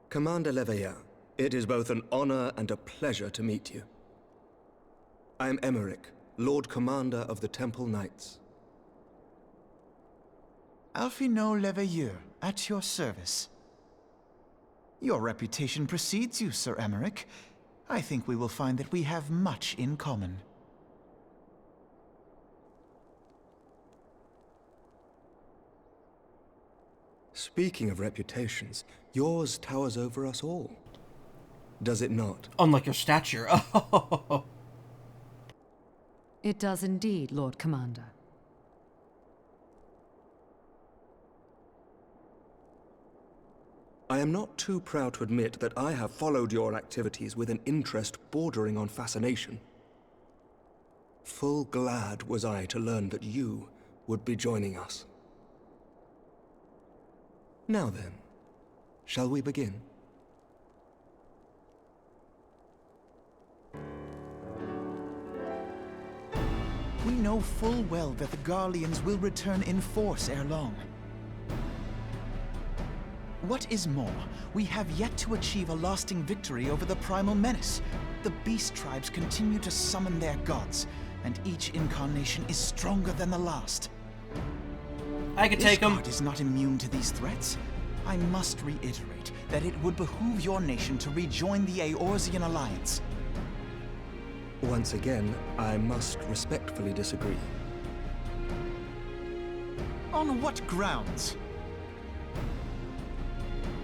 G: Commander Leveilleur, it is both an honor and a pleasure to meet you. I am Aymeric, Lord Commander of the Temple Knights.
H: Alfino Leveilleur, at your service. Your reputation precedes you, Sir Aymeric. I think we will find that we have much in common.
G: Speaking of reputations, yours towers over us all. Does it not?
A: Unlike your stature. Oh.
I: It does indeed, Lord Commander.
G: I am not too proud to admit that I have followed your activities with an interest bordering on fascination. Full glad was I to learn that you would be joining us. Now then, shall we begin?
H: We know full well that the Garleans will return in force ere long. What is more, we have yet to achieve a lasting victory over the Primal Menace. The Beast Tribes continue to summon their gods, and each incarnation is stronger than the last.
A: I could take him.
H: Ishgard is not immune to these threats. I must reiterate that it would behoove your nation to rejoin the Eorzean alliance.
G: Once again, I must respectfully disagree.
H: On what grounds?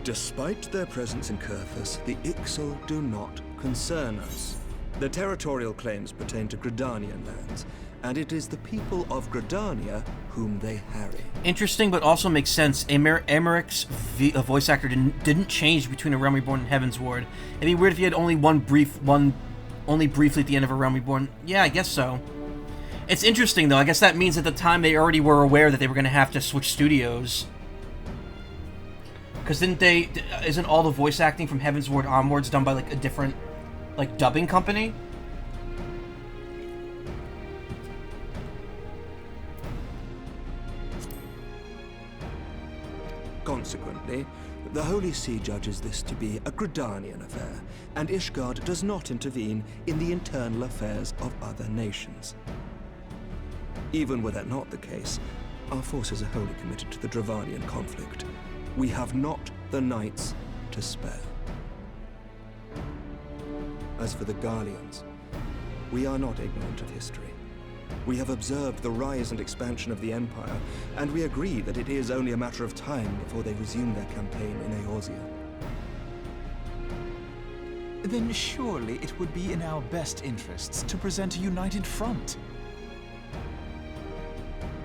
G: Despite their presence in Kurthus, the Ixal do not concern us. Their territorial claims pertain to Gridanian lands, and it is the people of Gridania whom they harry.
A: Interesting, but also makes sense. Emeric's voice actor didn't change between A Realm Reborn and Heavensward. It'd be weird if he had only only briefly at the end of A Realm Reborn. Yeah, I guess so. It's interesting, though. I guess that means at the time they already were aware that they were going to have to switch studios. Because isn't all the voice acting from Heavensward onwards done by, like, a different, like, dubbing company?
G: Consequently, the Holy See judges this to be a Gridanian affair, and Ishgard does not intervene in the internal affairs of other nations. Even were that not the case, our forces are wholly committed to the Dravanian conflict. We have not the knights to spare. As for the Garleans, we are not ignorant of history. We have observed the rise and expansion of the Empire, and we agree that it is only a matter of time before they resume their campaign in Eorzea.
H: Then surely it would be in our best interests to present a united front.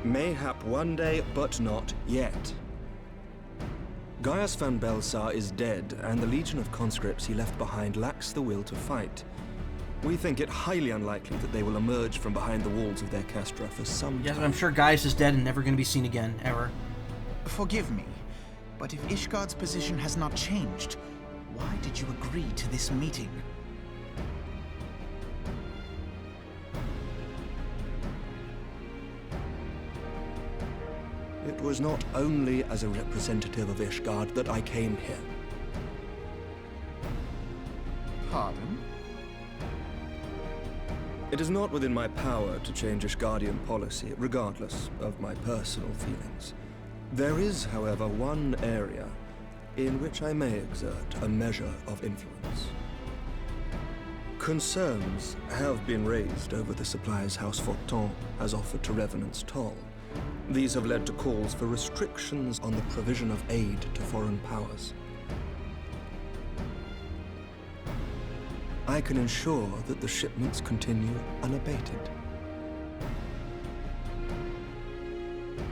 G: Mayhap one day, but not yet. Gaius van Belsar is dead, and the legion of conscripts he left behind lacks the will to fight. We think it highly unlikely that they will emerge from behind the walls of their castra for some time.
A: Yes, I'm sure Gaius is dead and never going to be seen again, ever.
H: Forgive me, but if Ishgard's position has not changed, why did you agree to this meeting?
G: It was not only as a representative of Ishgard that I came here.
H: Pardon?
G: It is not within my power to change Ishgardian policy, regardless of my personal feelings. There is, however, one area in which I may exert a measure of influence. Concerns have been raised over the supplies House Fortin has offered to Revenant's Toll. These have led to calls for restrictions on the provision of aid to foreign powers. I can ensure that the shipments continue unabated.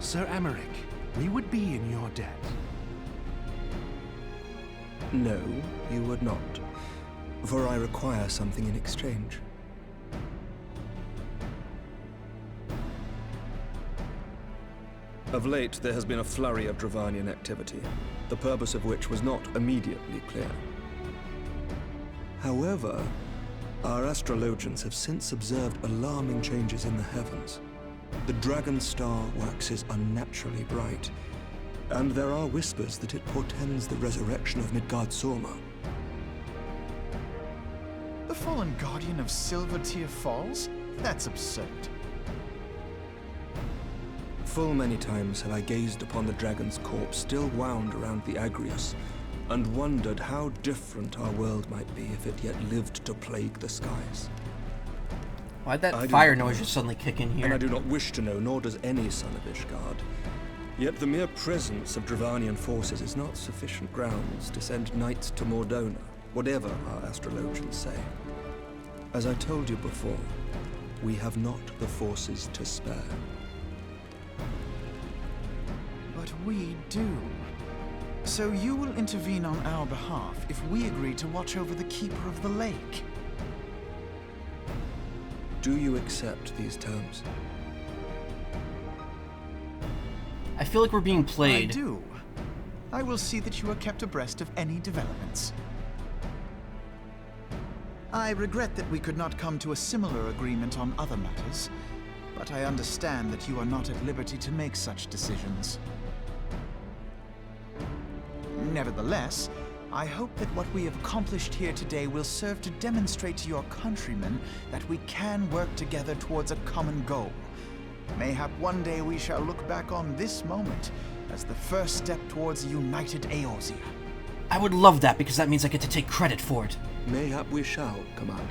F: Sir Emeric, we would be in your debt.
G: No, you would not, for I require something in exchange. Of late, there has been a flurry of Dravanian activity, the purpose of which was not immediately clear. However, our astrologians have since observed alarming changes in the heavens. The dragon star waxes unnaturally bright, and there are whispers that it portends the resurrection of Midgard-Sorma.
H: The fallen guardian of Silvertear Falls? That's absurd.
G: Full many times have I gazed upon the dragon's corpse still wound around the Agrius, and wondered how different our world might be if it yet lived to plague the skies.
A: Why'd that fire noise just suddenly kick in here?
G: And I do not wish to know, nor does any son of Ishgard. Yet the mere presence of Dravanian forces is not sufficient grounds to send knights to Mordona, whatever our astrologians say. As I told you before, we have not the forces to spare.
H: But we do. So you will intervene on our behalf if we agree to watch over the Keeper of the Lake.
G: Do you accept these terms?
A: I feel like we're being played.
H: I do. I will see that you are kept abreast of any developments. I regret that we could not come to a similar agreement on other matters, but I understand that you are not at liberty to make such decisions. Nevertheless, I hope that what we have accomplished here today will serve to demonstrate to your countrymen that we can work together towards a common goal. Mayhap one day we shall look back on this moment as the first step towards a united Eorzea.
A: I would love that, because that means I get to take credit for it.
G: Mayhap we shall, Commander.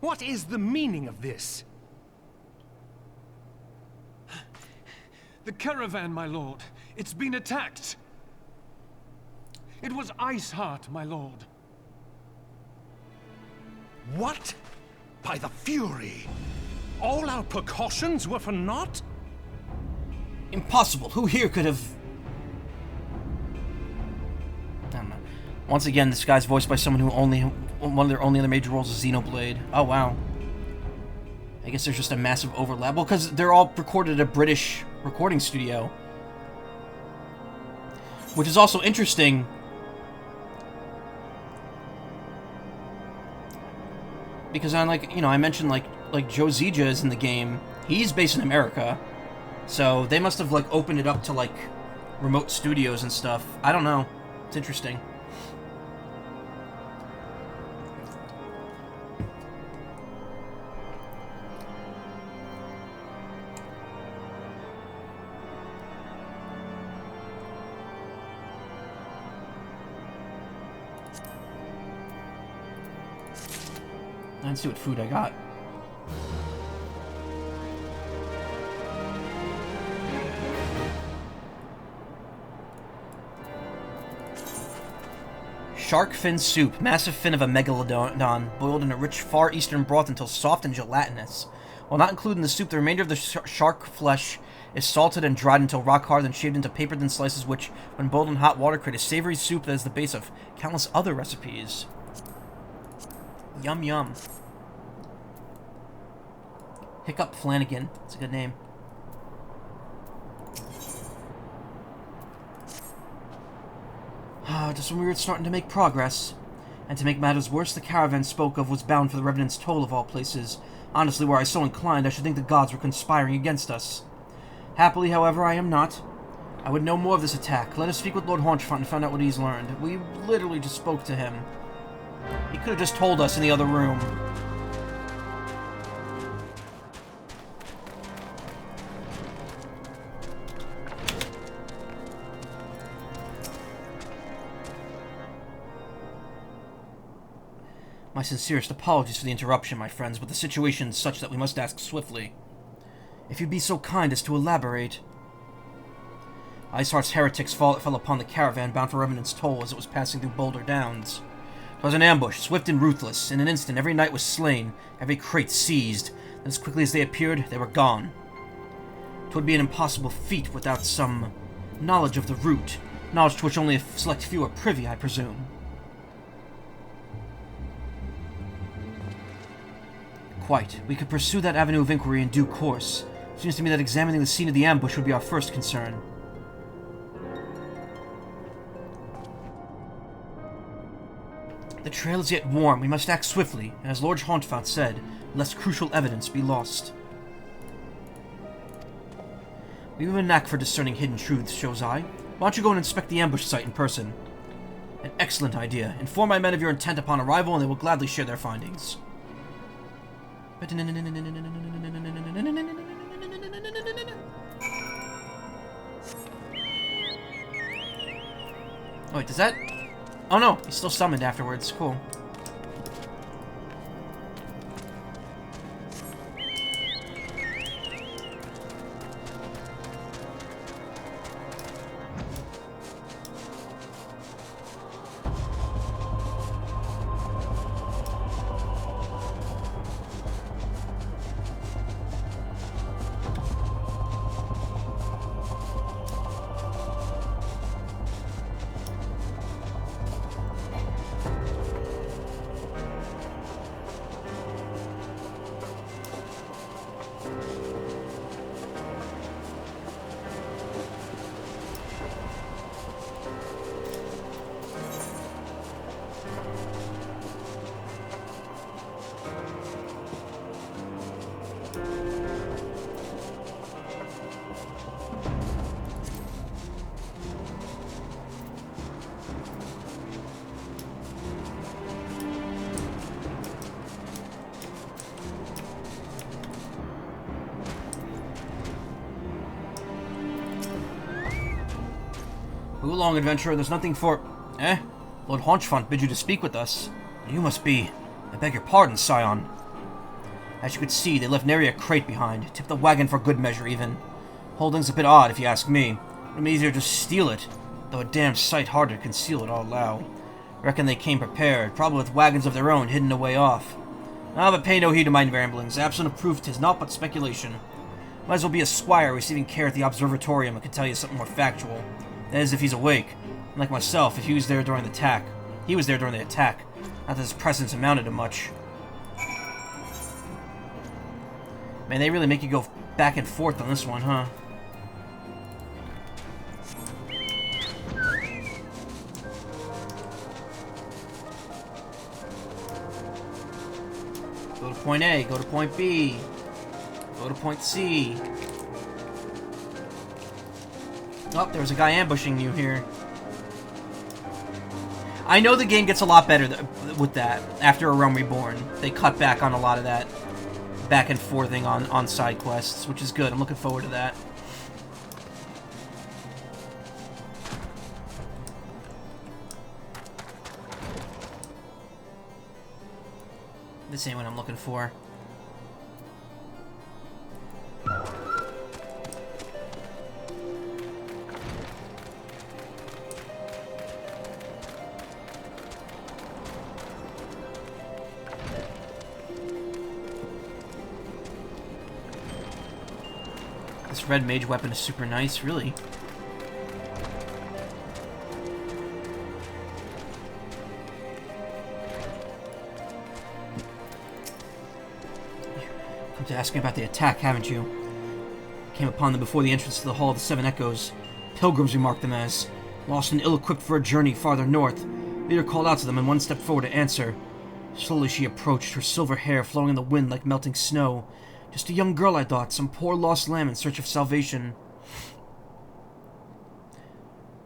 F: What is the meaning of this?
J: The caravan, my lord. It's been attacked. It was Iceheart, my lord.
F: What? By the Fury? All our precautions were for naught?
A: Impossible. Who here could have... I don't know. Once again, this guy's voiced by someone who one of their only other major roles is Xenoblade. Oh, wow. I guess there's just a massive overlap. Well, because they're all recorded at a British recording studio. Which is also interesting. Because I I mentioned like Joe Zija is in the game. He's based in America. So they must have opened it up to remote studios and stuff. I don't know. It's interesting. Let's see what food I got. Shark fin soup. Massive fin of a megalodon, boiled in a rich Far Eastern broth until soft and gelatinous. While not included in the soup, the remainder of the shark flesh is salted and dried until rock hard, then shaved into paper-thin slices which, when boiled in hot water, create a savory soup that is the base of countless other recipes. Yum yum. Hiccup Flanagan. That's a good name. Just when we were starting to make progress. And to make matters worse, the caravan spoke of was bound for the Revenant's Toll of all places. Honestly, were I so inclined, I should think the gods were conspiring against us. Happily, however, I am not. I would know more of this attack. Let us speak with Lord Haunchfont and find out what he's learned. We literally just spoke to him. He could have just told us in the other room. My sincerest apologies for the interruption, my friends, but the situation is such that we must ask swiftly. If you'd be so kind as to elaborate. Iceheart's heretics fell upon the caravan bound for Revenant's Toll as it was passing through Boulder Downs. 'Twas an ambush, swift and ruthless. In an instant, every knight was slain, every crate seized. Then as quickly as they appeared, they were gone. 'Twould be an impossible feat without some knowledge of the route, knowledge to which only a select few are privy, I presume. Quite. We could pursue that avenue of inquiry in due course. Seems to me that examining the scene of the ambush would be our first concern. The trail is yet warm. We must act swiftly, and as Lord Haunchfont said, lest crucial evidence be lost. We have a knack for discerning hidden truths, shows I. Why don't you go and inspect the ambush site in person? An excellent idea. Inform my men of your intent upon arrival, and they will gladly share their findings. Oh, wait, does that... Oh no, he's still summoned afterwards. Cool. Move along, adventurer. There's nothing for... Eh? Lord Haunchfont bid you to speak with us. You must be... I beg your pardon, Scion. As you could see, they left nary a crate behind. Tipped the wagon for good measure, even. Holding's a bit odd, if you ask me. It would be easier to steal it, though a damn sight harder to conceal it, I'll allow. Reckon they came prepared, probably with wagons of their own hidden away off. Ah, but pay no heed to my ramblings. Absent of proof, 'tis naught but speculation. Might as well be a squire receiving care at the observatorium and could tell you something more factual. That is, if he's awake. Unlike myself, if he was there during the attack. He was there during the attack. Not that his presence amounted to much. Man, they really make you go back and forth on this one, huh? Go to point A, go to point B, go to point C. Oh, there was a guy ambushing you here. I know the game gets a lot better with that after A Realm Reborn. They cut back on a lot of that back and forthing on side quests, which is good. I'm looking forward to that. This ain't what I'm looking for. This red mage weapon is super nice, really. Come to ask me about the attack, haven't you? Came upon them before the entrance to the Hall of the Seven Echoes. Pilgrims we marked them as. Lost and ill-equipped for a journey farther north. Leader called out to them and one stepped forward to answer. Slowly she approached, her silver hair flowing in the wind like melting snow. Just a young girl, I thought, some poor lost lamb in search of salvation.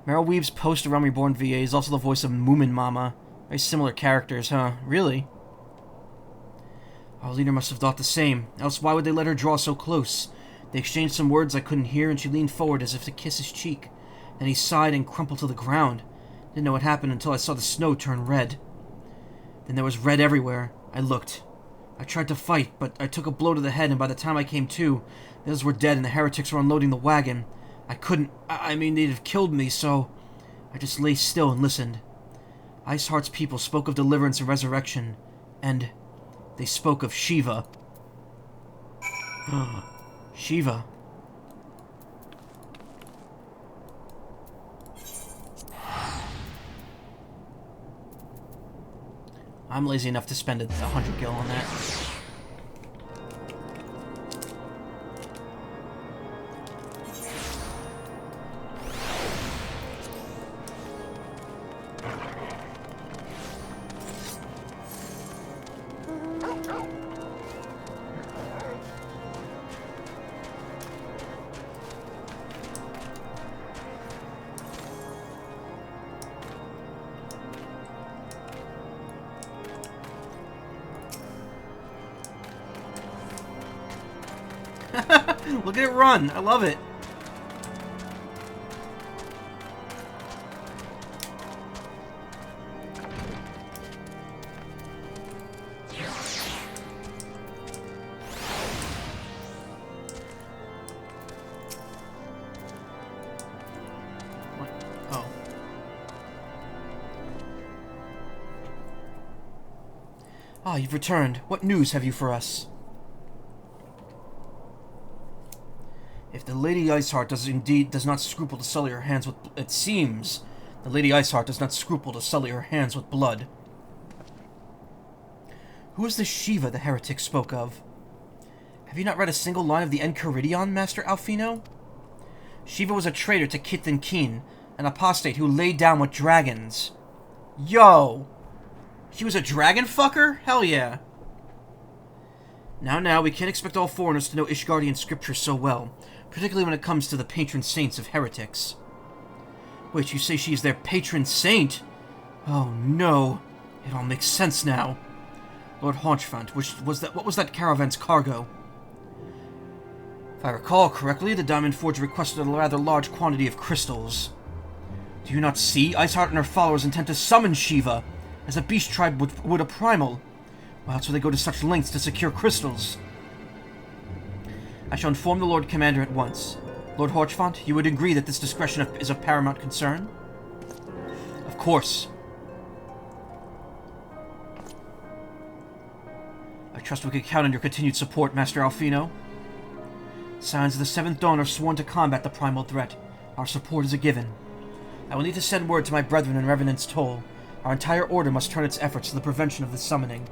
A: Meryl Weave's post A Realm Reborn VA is also the voice of Moomin Mama. Very similar characters, huh? Really? Our leader must have thought the same, else why would they let her draw so close? They exchanged some words I couldn't hear, and she leaned forward as if to kiss his cheek. Then he sighed and crumpled to the ground. Didn't know what happened until I saw the snow turn red. Then there was red everywhere. I looked. I tried to fight, but I took a blow to the head, and by the time I came to, the others were dead and the heretics were unloading the wagon. I couldn't... I mean, they'd have killed me, so... I just lay still and listened. Iceheart's people spoke of deliverance and resurrection, and... they spoke of Shiva. Shiva. I'm lazy enough to spend 100 gil on that. Look at it run! I love it! What? Oh. Ah, you've returned. What news have you for us? If the Lady Iceheart does not scruple to sully her hands with... It seems the Lady Iceheart does not scruple to sully her hands with blood. Who is the Shiva the heretic spoke of? Have you not read a single line of the Enchiridion, Master Alfino? Shiva was a traitor to Kith and Keen, an apostate who laid down with dragons. Yo! She was a dragon fucker? Hell yeah. Now, we can't expect all foreigners to know Ishgardian scripture so well, particularly when it comes to the patron saints of heretics. Wait, you say she's their patron saint? Oh no, it all makes sense now. Lord Haunchfont, what was that caravan's cargo? If I recall correctly, the Diamond Forge requested a rather large quantity of crystals. Do you not see? Iceheart and her followers intend to summon Shiva, as a beast tribe would a primal. Why else would they go to such lengths to secure crystals? I shall inform the Lord Commander at once. Lord Horchfont, you would agree that this discretion is of paramount concern? Of course. I trust we can count on your continued support, Master Alfino. Scions of the Seventh Dawn are sworn to combat the primal threat. Our support is a given. I will need to send word to my brethren in Revenant's Toll. Our entire order must turn its efforts to the prevention of this summoning.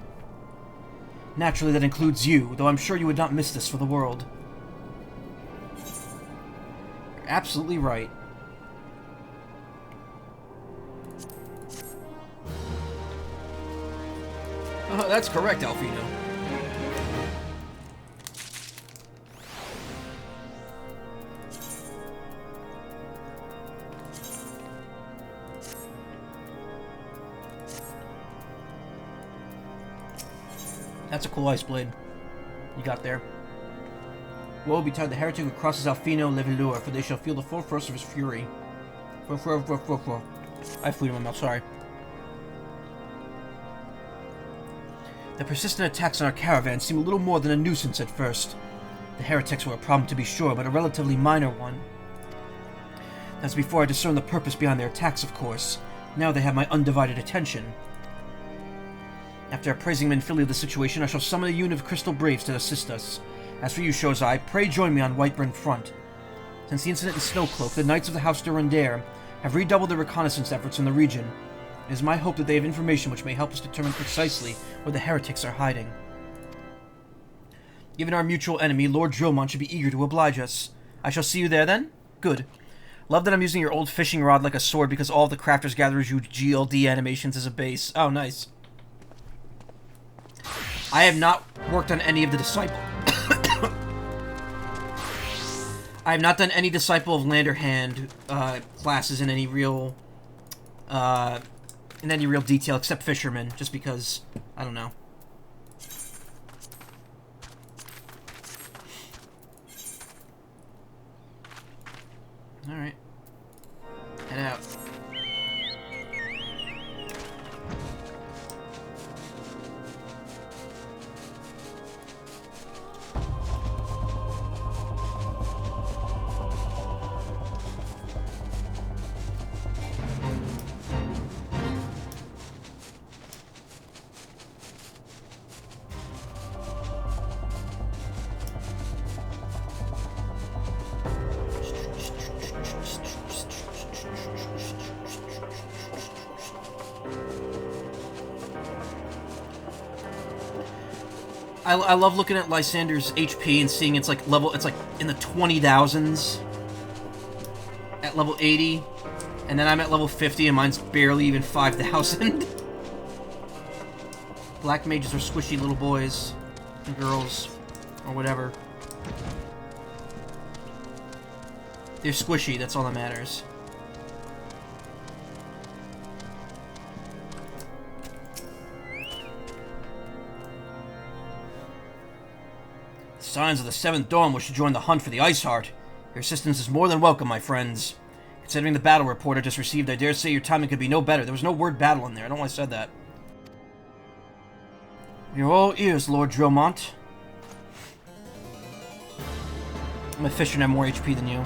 A: Naturally, that includes you, though I'm sure you would not miss this for the world. You're absolutely right. That's correct, Alfino. That's a cool ice blade. You got there. Woe betide the heretic who crosses Alfino Levelure, for they shall feel the full force of his fury. I flew to my mouth, sorry. The persistent attacks on our caravan seem a little more than a nuisance at first. The heretics were a problem to be sure, but a relatively minor one. That's before I discerned the purpose behind their attacks, of course. Now they have my undivided attention. After appraising Menfilia the situation, I shall summon a unit of Crystal Braves to assist us. As for you, Shozai, pray join me on Whiteburn Front. Since the incident in Snowcloak, the Knights of the House Durandare have redoubled their reconnaissance efforts in the region. It is my hope that they have information which may help us determine precisely where the heretics are hiding. Given our mutual enemy, Lord Dromont should be eager to oblige us. I shall see you there, then? Good. Love that I'm using your old fishing rod like a sword because all of the crafters gathers use GLD animations as a base. Oh, nice. I have not worked on any of the Disciple. I have not done any Disciple of Landerhand classes in any real detail except Fisherman, just because I don't know. All right, head out. I love looking at Lysander's HP and seeing it's like in the 20,000s at level 80, and then I'm at level 50 and mine's barely even 5,000. Black mages are squishy little boys and girls, or whatever. They're squishy, that's all that matters. Signs of the Seventh Dawn wish to join the hunt for the Iceheart. Your assistance is more than welcome, my friends. Considering the battle report I just received, I dare say your timing could be no better. There was no word battle in there. I don't know why I said that. You're all ears, Lord Dromont. I'm a fisher and have more HP than you.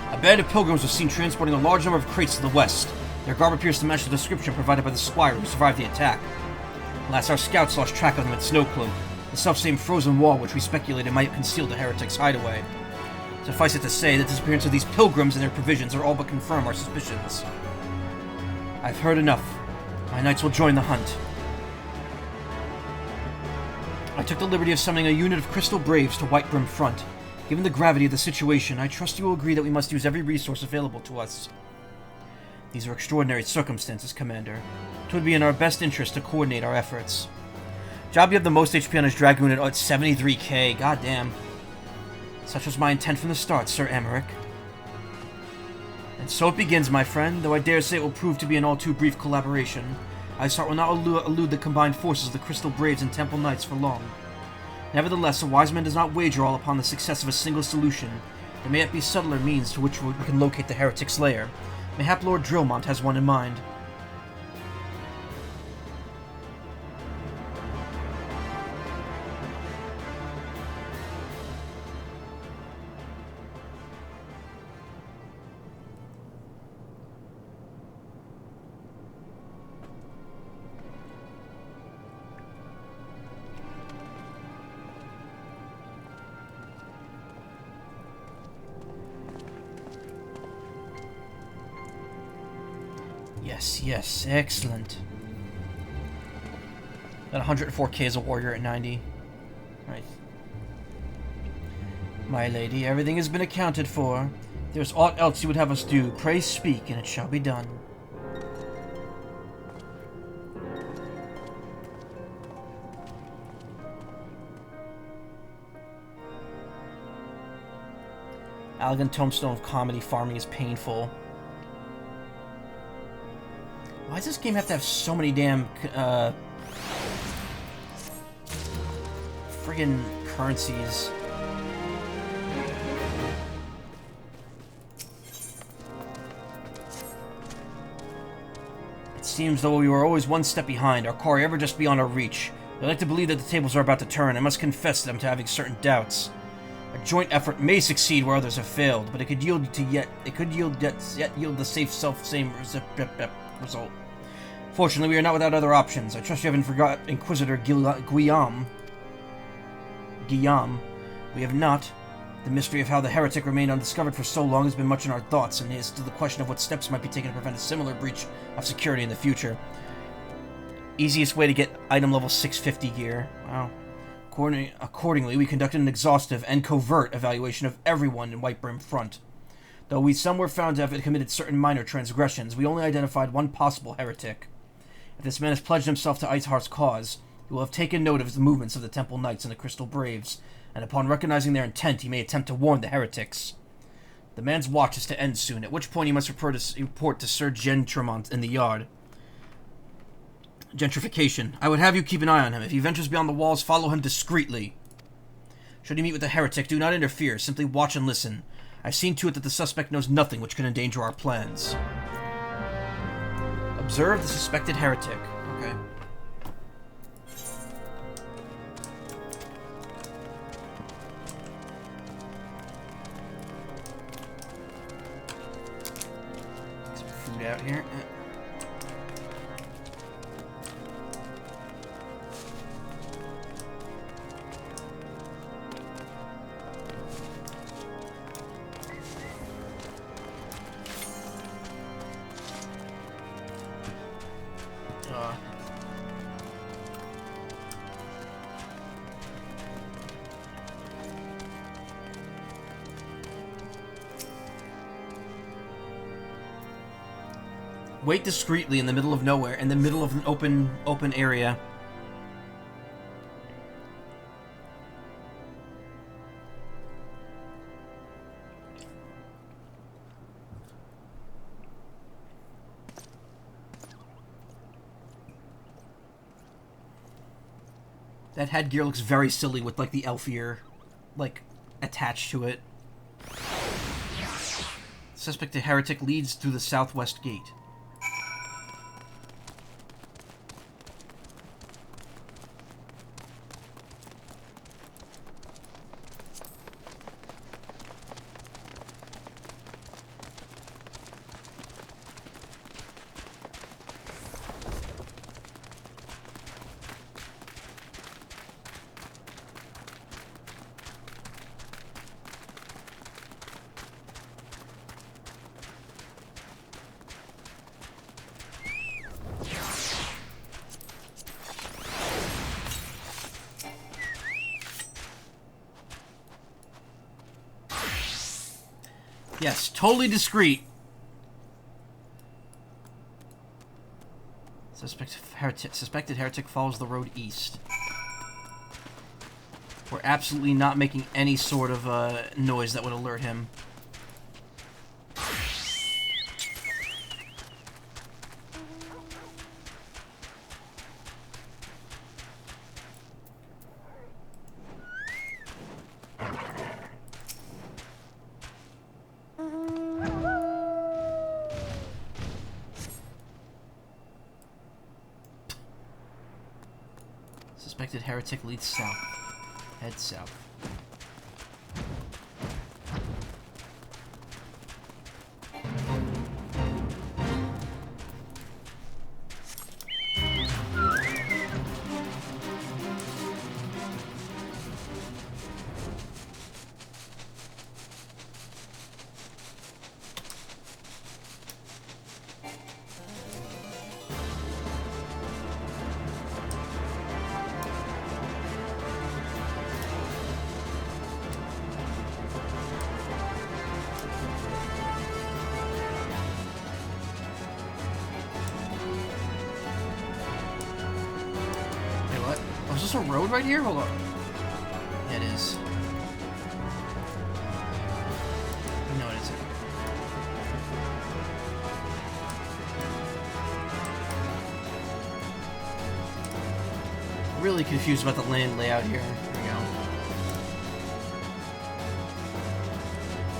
A: A band of pilgrims was seen transporting a large number of crates to the west. Their garb appears to match the description provided by the squire who survived the attack. Last, our scouts lost track of them at Snowcloak, the self-same frozen wall which we speculated might conceal the heretics' hideaway. Suffice it to say, the disappearance of these pilgrims and their provisions are all but confirm our suspicions. I've heard enough. My knights will join the hunt. I took the liberty of summoning a unit of Crystal Braves to Whiteburn Front. Given the gravity of the situation, I trust you will agree that we must use every resource available to us. These are extraordinary circumstances, Commander. It would be in our best interest to coordinate our efforts. Jobby have the most HP on his Dragoon at 73k, goddamn. Such was my intent from the start, Sir Emmerich. And so it begins, my friend, though I dare say it will prove to be an all too brief collaboration. Iceheart will not elude the combined forces of the Crystal Braves and Temple Knights for long. Nevertheless, a wise man does not wager all upon the success of a single solution. There may yet be subtler means to which we can locate the heretic's lair. Mayhap Lord Drillmont has one in mind. Yes, excellent. Got 104k as a warrior at 90. Right. My lady, everything has been accounted for. If there's aught else you would have us do, pray speak, and it shall be done. Elegant tombstone of comedy farming is painful. Why does this game have to have so many damn, friggin' currencies? It seems though we were always one step behind, our quarry ever just beyond our reach. I like to believe that the tables are about to turn. I must confess to them to having certain doubts. A joint effort may succeed where others have failed, but it could yield the same result. Fortunately, we are not without other options. I trust you haven't forgot Inquisitor Guillaume. We have not. The mystery of how the heretic remained undiscovered for so long has been much in our thoughts, and it is still the question of what steps might be taken to prevent a similar breach of security in the future. Easiest way to get item level 650 gear. Wow. Accordingly, we conducted an exhaustive and covert evaluation of everyone in Whitebrim Front. Though some were found to have committed certain minor transgressions, we only identified one possible heretic. If this man has pledged himself to Iceheart's cause, he will have taken note of the movements of the Temple Knights and the Crystal Braves, and upon recognizing their intent, he may attempt to warn the heretics. The man's watch is to end soon, at which point he must report to Sir Gentremont in the yard. Gentrification. I would have you keep an eye on him. If he ventures beyond the walls, follow him discreetly. Should you meet with a heretic, do not interfere. Simply watch and listen. I've seen to it that the suspect knows nothing which can endanger our plans. Observe the suspected heretic. Okay. Get some food out here. Wait discreetly in the middle of nowhere, in the middle of an open area. That headgear looks very silly with, like, the elf ear, like, attached to it. Suspected heretic leads through the southwest gate. Yes, totally discreet. Suspected heretic follows the road east. We're absolutely not making any sort of noise that would alert him. Suspected heretic leads south. Head south. Is this a road right here? Hold on. Yeah, it is. No, it isn't. Really confused about the land layout here. There we go.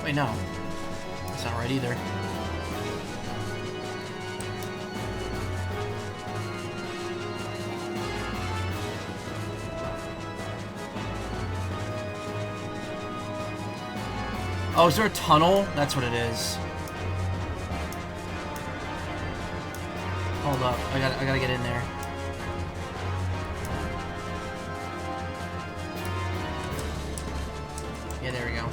A: Wait, no. That's not right either. Oh, is there a tunnel? That's what it is. Hold up. I gotta get in there. Yeah, there we go.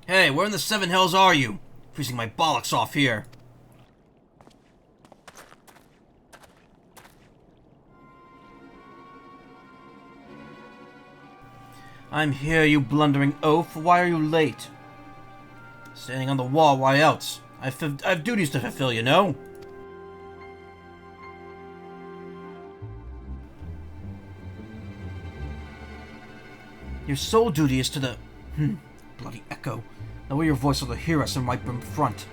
A: Hey, where in the seven hells are you? Freezing my bollocks off here. I'm here, you blundering oaf. Why are you late? Standing on the wall, why else? I have duties to fulfill, you know? Your sole duty is to the... bloody echo. Lower your voice so they'll hear us and right in front.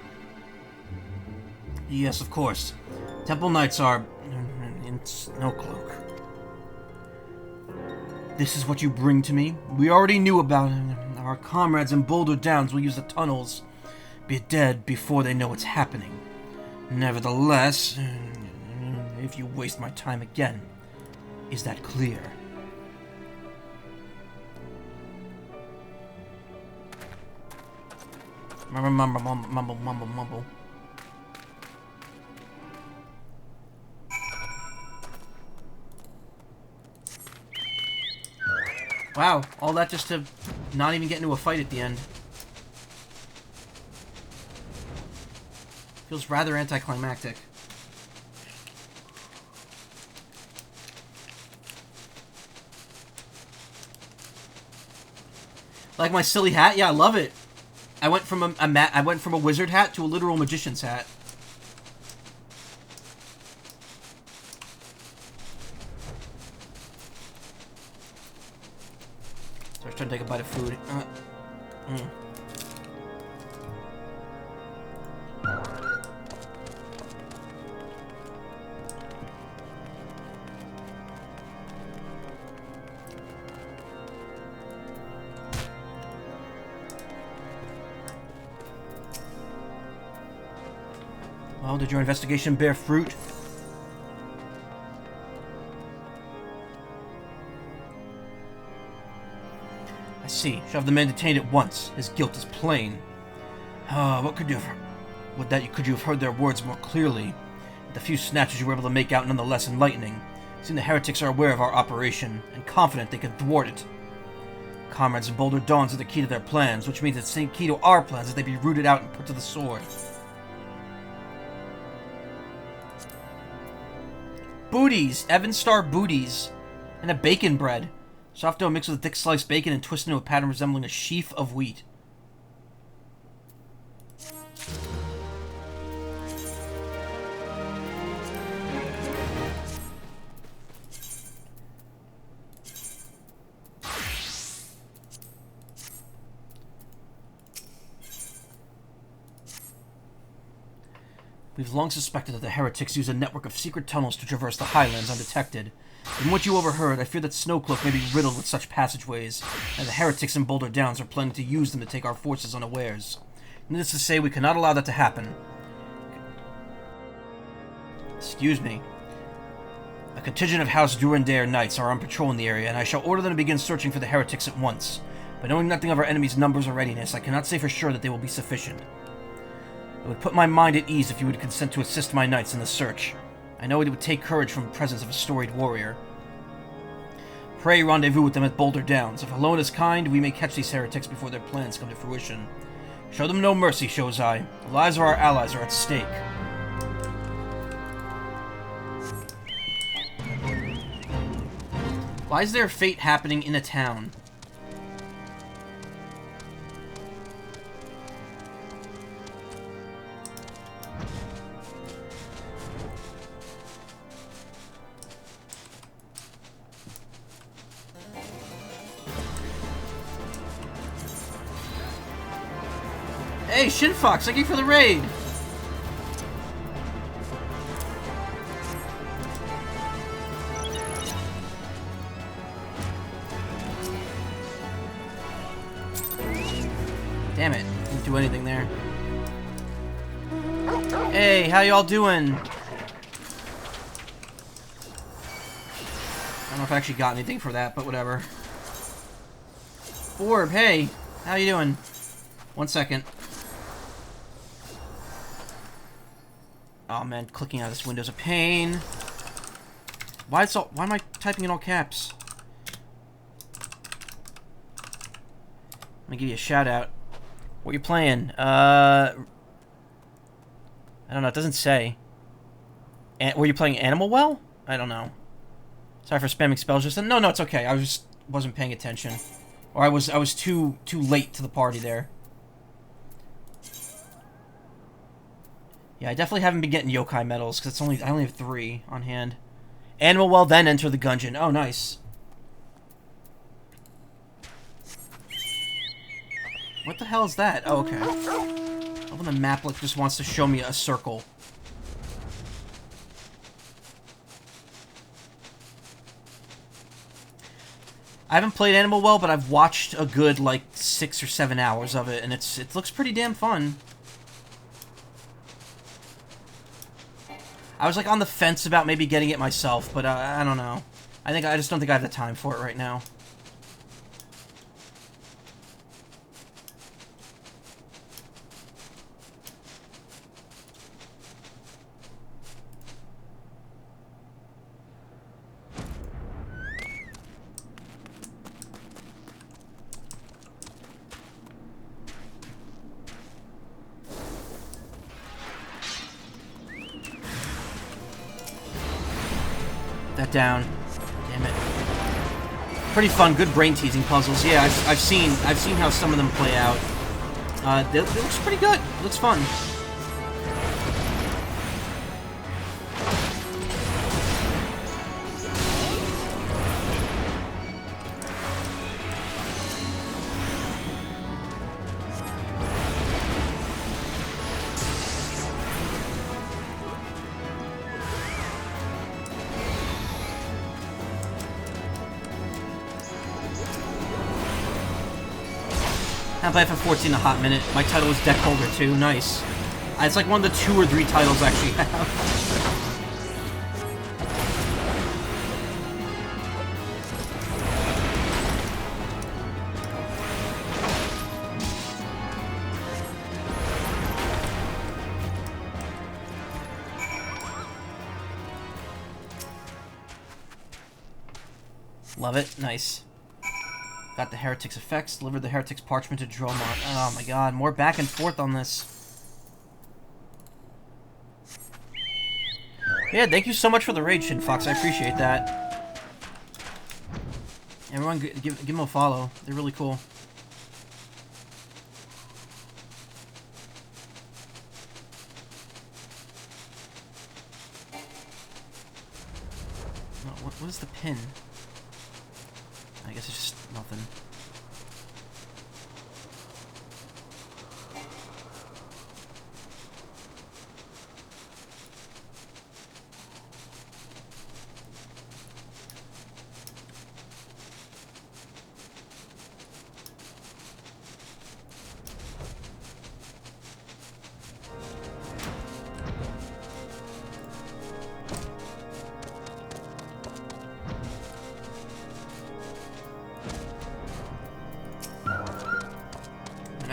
A: Yes, of course. Temple Knights are... in Snowcloak. This is what you bring to me? We already knew about it. Our comrades in Boulder Downs will use the tunnels. Be dead before they know what's happening. Nevertheless, if you waste my time again, is that clear? Mumble. Wow, all that just to not even get into a fight at the end. Feels rather anticlimactic. Like my silly hat? Yeah, I love it. I went from a wizard hat to a literal magician's hat. So I was trying to take a bite of food. Well, did your investigation bear fruit? I see. Shall have the man detained at once. His guilt is plain. What could you have... could you have heard their words more clearly? The few snatches you were able to make out nonetheless enlightening. Seem the heretics are aware of our operation, and confident they can thwart it. Comrades in Boulder Dawns are the key to their plans, which means it's the key to our plans as they be rooted out and put to the sword. Booties! Evan Star booties. And a bacon bread. Soft dough mixed with thick sliced bacon and twisted into a pattern resembling a sheaf of wheat. We've long suspected that the heretics use a network of secret tunnels to traverse the highlands undetected. From what you overheard, I fear that Snowcloak may be riddled with such passageways, and the heretics in Boulder Downs are planning to use them to take our forces unawares. Needless to say, we cannot allow that to happen. Excuse me. A contingent of House Durandare knights are on patrol in the area, and I shall order them to begin searching for the heretics at once. But knowing nothing of our enemy's numbers or readiness, I cannot say for sure that they will be sufficient. It would put my mind at ease if you would consent to assist my knights in the search. I know it would take courage from the presence of a storied warrior. Pray rendezvous with them at Boulder Downs. If alone is kind, we may catch these heretics before their plans come to fruition. Show them no mercy, Shozai. The lives of our allies are at stake. Why is there a fate happening in a town? Hey, Shinfox, thank you for the raid! Damn it, didn't do anything there. Hey, how y'all doing? I don't know if I actually got anything for that, but whatever. Orb, hey, how you doing? 1 second. Oh man, clicking out of this window's a pain. Why am I typing in all caps? Let me give you a shout out. What you playing? I don't know, it doesn't say. Were you playing Animal Well? I don't know. Sorry for spamming spells just then. No, it's okay. I wasn't paying attention. Or I was too late to the party there. Yeah, I definitely haven't been getting yokai medals because I only have 3 on hand. Animal Well, then enter the gungeon. Oh, nice. What the hell is that? Oh, okay. Oh, when the map just wants to show me a circle. I haven't played Animal Well, but I've watched a good, like, 6 or 7 hours of it, and it looks pretty damn fun. I was, like, on the fence about maybe getting it myself, but I don't know. I just don't think I have the time for it right now. That down. Damn it. Pretty fun, good brain teasing puzzles. Yeah, I've seen how some of them play out. It looks pretty good. It looks fun. I played FF14 a hot minute. My title is Deck Holder too. Nice. It's like one of the 2 or 3 titles I actually have. Love it. Nice. Got the Heretics effects, delivered the Heretics parchment to Dromont. Oh my god, more back and forth on this. Yeah, thank you so much for the raid, Shinfox. I appreciate that. Everyone, give them a follow. They're really cool. What is the pin? I guess it's just nothing.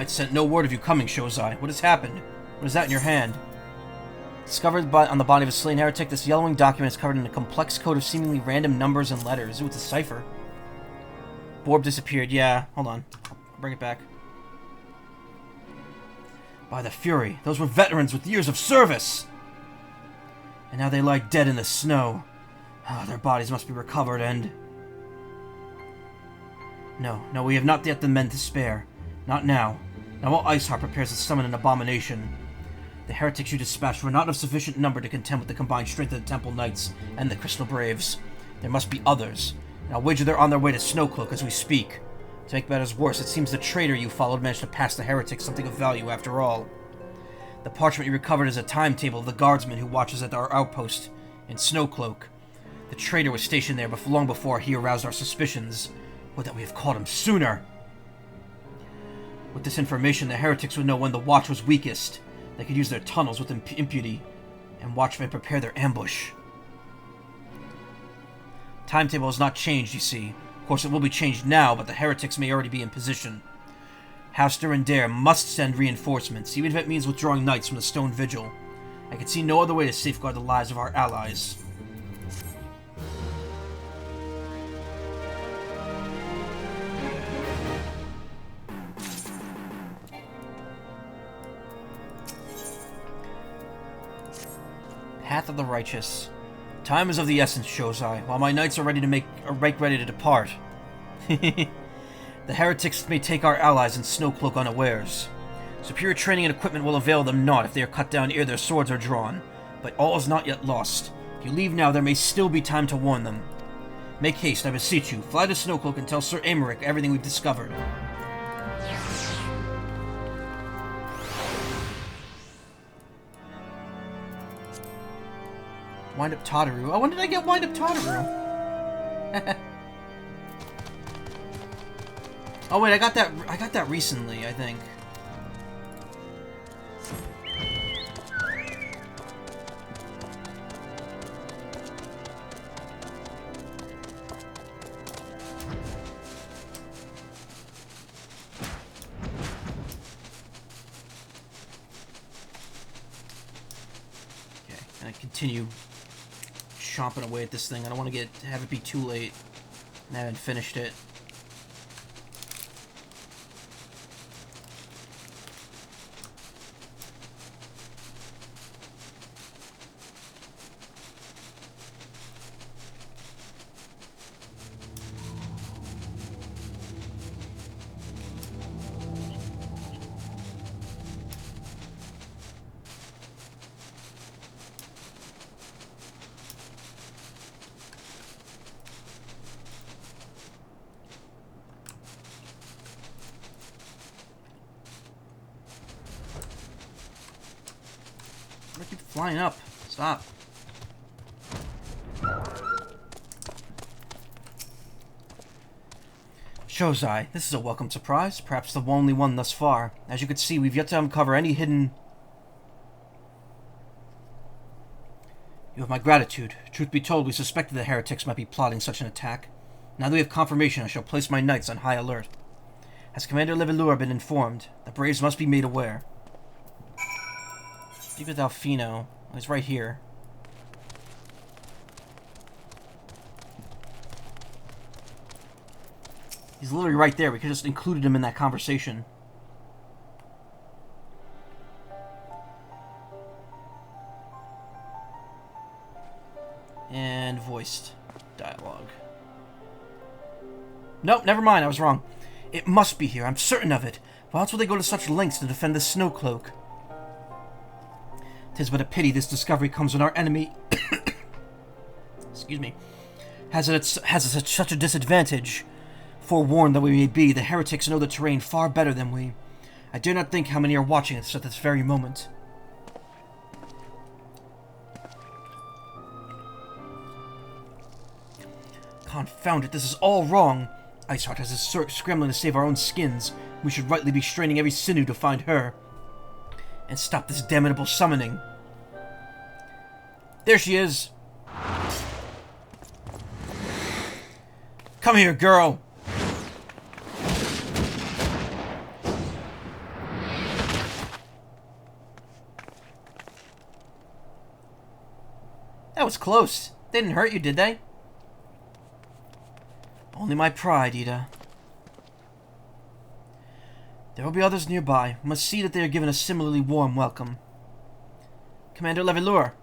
A: Knights sent no word of you coming, Shozai. What has happened? What is that in your hand? Discovered on the body of a slain heretic, this yellowing document is covered in a complex code of seemingly random numbers and letters. Ooh, it's a cipher. Borb disappeared. Yeah, hold on. I'll bring it back. By the Fury, those were veterans with years of service! And now they lie dead in the snow. Oh, their bodies must be recovered and... No, we have not yet the men to spare. Not now. Now while Iceheart prepares to summon an abomination. The heretics you dispatched were not of sufficient number to contend with the combined strength of the Temple Knights and the Crystal Braves. There must be others. And I'll wager they're on their way to Snowcloak as we speak. To make matters worse, it seems the traitor you followed managed to pass the heretics something of value after all. The parchment you recovered is a timetable of the guardsman who watches at our outpost in Snowcloak. The traitor was stationed there long before he aroused our suspicions. Would that we have caught him sooner! With this information, the heretics would know when the watch was weakest. They could use their tunnels with impunity, and watchmen prepare their ambush. Timetable has not changed, you see. Of course, it will be changed now, but the heretics may already be in position. House Durandare must send reinforcements, even if it means withdrawing knights from the Stone Vigil. I can see no other way to safeguard the lives of our allies. Path of the Righteous. Time is of the essence, Shozai, while my knights are ready to depart. The heretics may take our allies in Snowcloak unawares. Superior training and equipment will avail them not if they are cut down ere their swords are drawn. But all is not yet lost. If you leave now, there may still be time to warn them. Make haste, I beseech you. Fly to Snowcloak and tell Sir Aymeric everything we've discovered. Wind up Tataru. Oh, when did I get Wind up Tataru? Oh wait, I got that recently, I think. Okay, and I continue chomping away at this thing. I don't want to have it be too late and I haven't finished it. I keep flying up. Stop. Shozai, this is a welcome surprise, perhaps the only one thus far. As you can see, we've yet to uncover any hidden... You have my gratitude. Truth be told, we suspected the heretics might be plotting such an attack. Now that we have confirmation, I shall place my knights on high alert. Has Commander Levelure been informed? The Braves must be made aware. Speak with Alfino. Oh, he's right here. He's literally right there. We could have just included him in that conversation. And voiced dialogue. Nope, never mind. I was wrong. It must be here. I'm certain of it. Why else would they go to such lengths to defend the Snowcloak? 'Tis but a pity this discovery comes when our enemy... excuse me. Has such a disadvantage. Forewarned though we may be, the heretics know the terrain far better than we. I dare not think how many are watching us at this very moment. Confound it, this is all wrong. Iceheart has us scrambling to save our own skins. We should rightly be straining every sinew to find her. And stop this damnable summoning. There she is. Come here, girl. That was close. They didn't hurt you, did they? Only my pride, Ida. There will be others nearby. We must see that they are given a similarly warm welcome. Commander Levelure.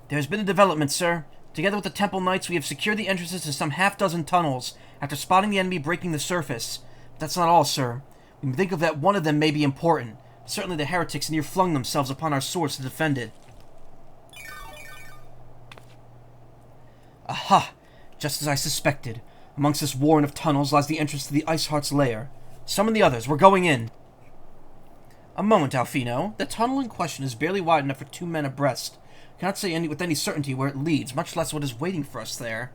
A: There has been a development, sir. Together with the Temple Knights, we have secured the entrances to some half-dozen tunnels after spotting the enemy breaking the surface. But that's not all, sir. We think of that one of them may be important. Certainly the heretics near flung themselves upon our swords to defend it. Aha! Just as I suspected. Amongst this warren of tunnels lies the entrance to the Ice Heart's lair. Summon the others. We're going in. A moment, Alfino. The tunnel in question is barely wide enough for 2 men abreast. Cannot say with any certainty where it leads, much less what is waiting for us there.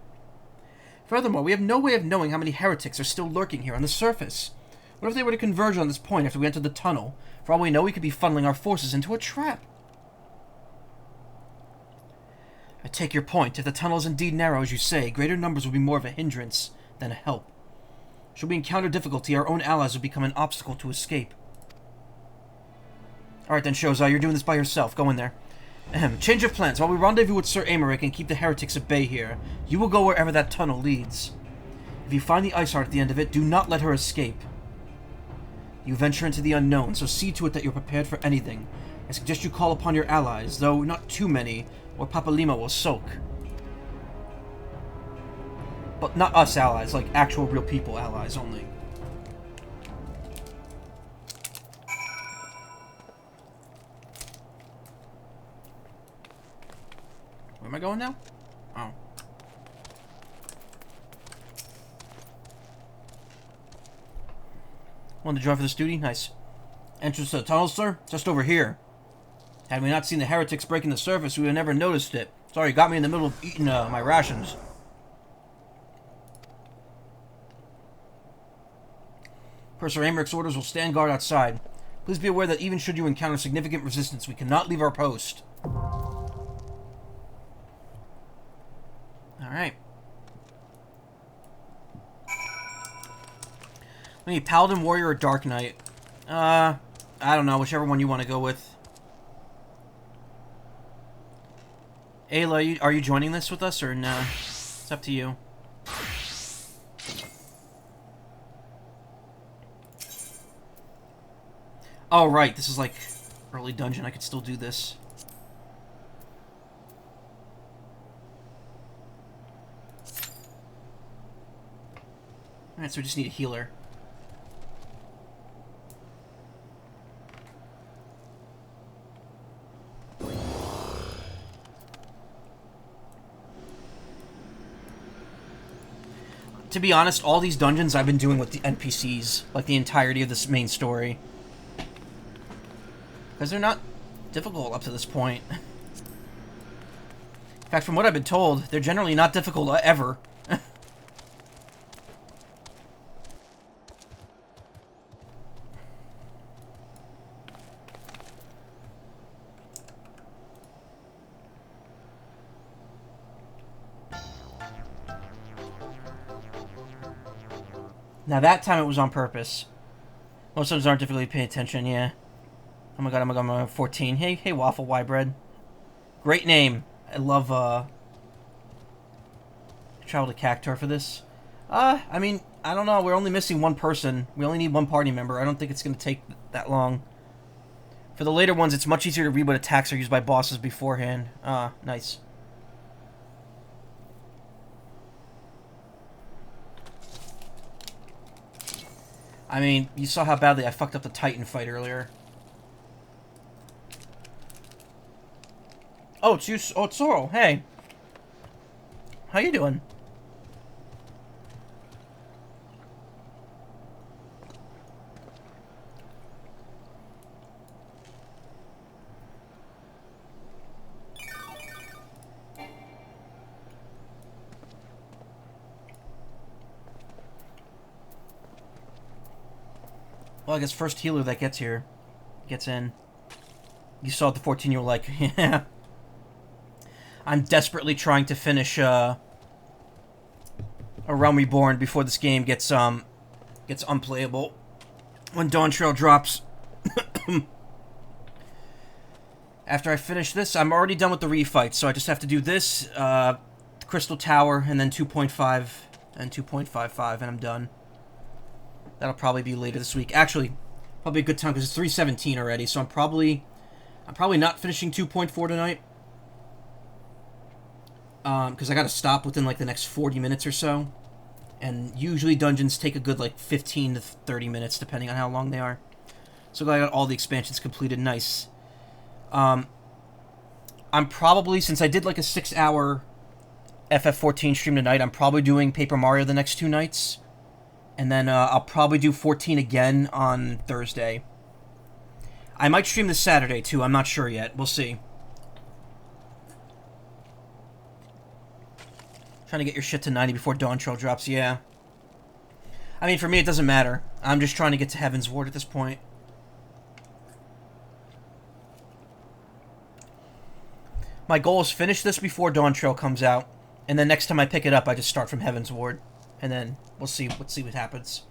A: Furthermore, we have no way of knowing how many heretics are still lurking here on the surface. What if they were to converge on this point after we enter the tunnel? For all we know, we could be funneling our forces into a trap. I take your point. If the tunnel is indeed narrow, as you say, greater numbers will be more of a hindrance than a help. Should we encounter difficulty, our own allies will become an obstacle to escape. Alright then, Shoutout, you're doing this by yourself. Go in there. Change of plans. While we rendezvous with Sir Emeric and keep the heretics at bay here, you will go wherever that tunnel leads. If you find the Ice Heart at the end of it, do not let her escape. You venture into the unknown, so see to it that you're prepared for anything. I suggest you call upon your allies, though not too many, or Papalima will sulk. But not us allies, like actual real people allies only. Where am I going now? Oh. Want to join for this duty? Nice. Entrance to the tunnel, sir? Just over here. Had we not seen the heretics breaking the surface, we would have never noticed it. Sorry, you got me in the middle of eating my rations. Per Sir Emeric's orders, will stand guard outside. Please be aware that even should you encounter significant resistance, we cannot leave our post. Alright. Maybe Paladin, Warrior, or Dark Knight. I don't know, whichever one you want to go with. Ayla, are you joining this with us, or no? It's up to you. Oh, right, this is like early dungeon. I could still do this. Alright, so we just need a healer. To be honest, all these dungeons I've been doing with the NPCs, like the entirety of this main story. Because they're not difficult up to this point. In fact, from what I've been told, they're generally not difficult ever. Now that time it was on purpose. Most of those aren't difficultly paying attention, yeah. Oh my god, I'm 14. Hey, Waffle Y Bread. Great name. I love, Travel to Cactur for this. I mean, I don't know. We're only missing one person. We only need one party member. I don't think it's going to take that long. For the later ones, it's much easier to read what attacks are used by bosses beforehand. Nice. I mean, you saw how badly I fucked up the Titan fight earlier. Oh, it's you. Oh, it's Sorrel. Hey. How you doing? Well, I guess first healer that gets here gets in. You saw the 14-year-old like, yeah. I'm desperately trying to finish a Realm Reborn before this game gets unplayable. when Dawn Trail drops. After I finish this, I'm already done with the refights, so I just have to do this, Crystal Tower, and then 2.5 and 2.55, and I'm done. That'll probably be later this week. Actually, probably a good time, because it's 3:17 already, so I'm probably not finishing 2.4 tonight. Because I gotta stop within, like, the next 40 minutes or so. And usually dungeons take a good, like, 15 to 30 minutes, depending on how long they are. So I got all the expansions completed. Nice. I'm probably, since I did, like, a 6-hour FF14 stream tonight, I'm probably doing Paper Mario the next 2 nights. And then I'll probably do 14 again on Thursday. I might stream this Saturday, too. I'm not sure yet. We'll see. Trying to get your shit to 90 before Dawn Trail drops, yeah. I mean, for me, it doesn't matter. I'm just trying to get to Heaven's Ward at this point. My goal is finish this before Dawn Trail comes out, and then next time I pick it up, I just start from Heaven's Ward, and then we'll see what happens.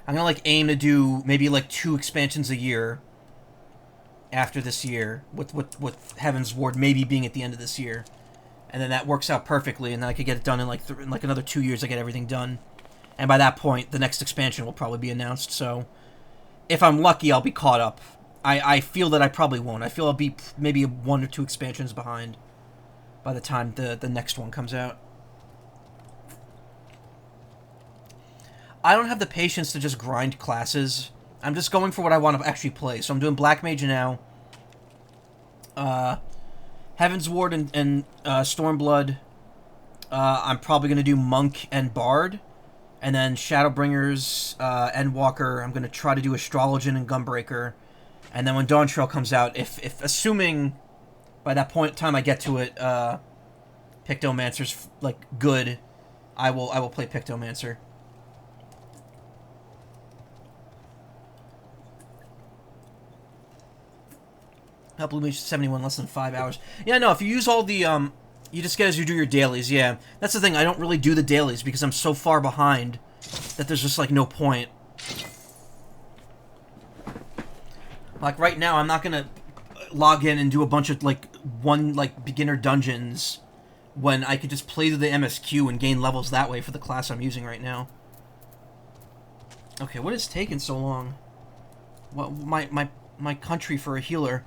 A: I'm gonna, like, aim to do maybe, like, 2 expansions a year after this year, with Heaven's Ward maybe being at the end of this year. And then that works out perfectly, and then I could get it done in, like, in like another 2 years. I get everything done. And by that point, the next expansion will probably be announced, so if I'm lucky, I'll be caught up. I feel that I probably won't. I feel I'll be maybe 1 or 2 expansions behind by the time the next one comes out. I don't have the patience to just grind classes. I'm just going for what I want to actually play. So I'm doing Black Mage now. Heaven's Ward and Stormblood. I'm probably going to do Monk and Bard. And then Shadowbringers, Endwalker. I'm going to try to do Astrologian and Gunbreaker. And then when Dawn Trail comes out, if assuming by that point in time I get to it, Pictomancer's, like, good, I will play Pictomancer. Help Blue Mage 71 less than 5 hours. Yeah, no, if you use all the, you just get as you do your dailies, yeah. That's the thing, I don't really do the dailies because I'm so far behind that there's just, like, no point. Like, right now, I'm not gonna log in and do a bunch of, like, beginner dungeons when I could just play through the MSQ and gain levels that way for the class I'm using right now. Okay, what is taking so long? Well, my country for a healer.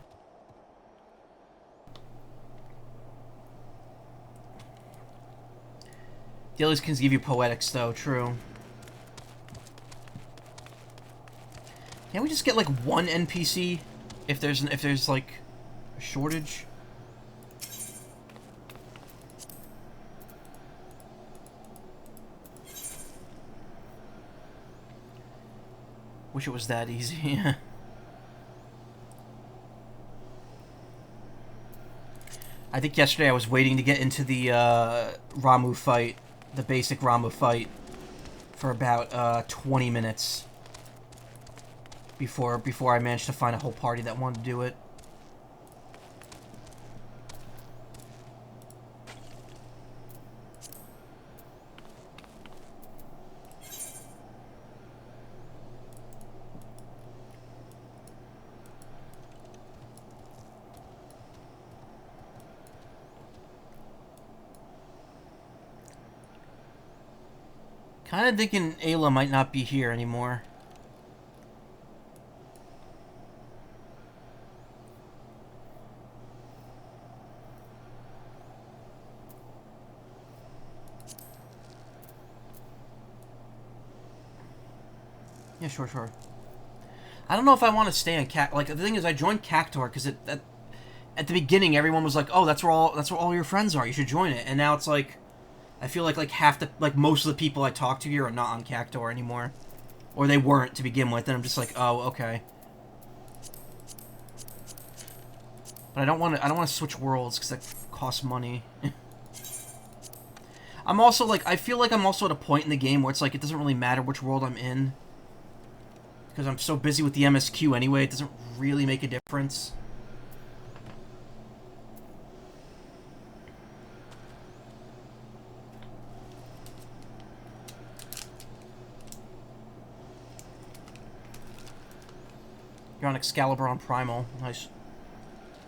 A: Dailies can give you poetics, though. True. Can't we just get, like, 1 NPC if there's like a shortage? Wish it was that easy. I think yesterday I was waiting to get into the Ramuh fight, the basic Ramuh fight, for about 20 minutes before I managed to find a whole party that wanted to do it. Kind of thinking Ayla might not be here anymore. Yeah, sure. I don't know if I want to stay on Cactor. Like, the thing is, I joined Cactor because at the beginning everyone was like, "Oh, that's where all your friends are. You should join it." And now it's like, I feel like most of the people I talk to here are not on Cactor anymore, or they weren't to begin with. And I'm just like, oh, okay. But I don't want to switch worlds because that costs money. I'm also like, I feel like I'm also at a point in the game where it's like it doesn't really matter which world I'm in, because I'm so busy with the MSQ anyway. It doesn't really make a difference. You're on Excalibur on Primal. Nice.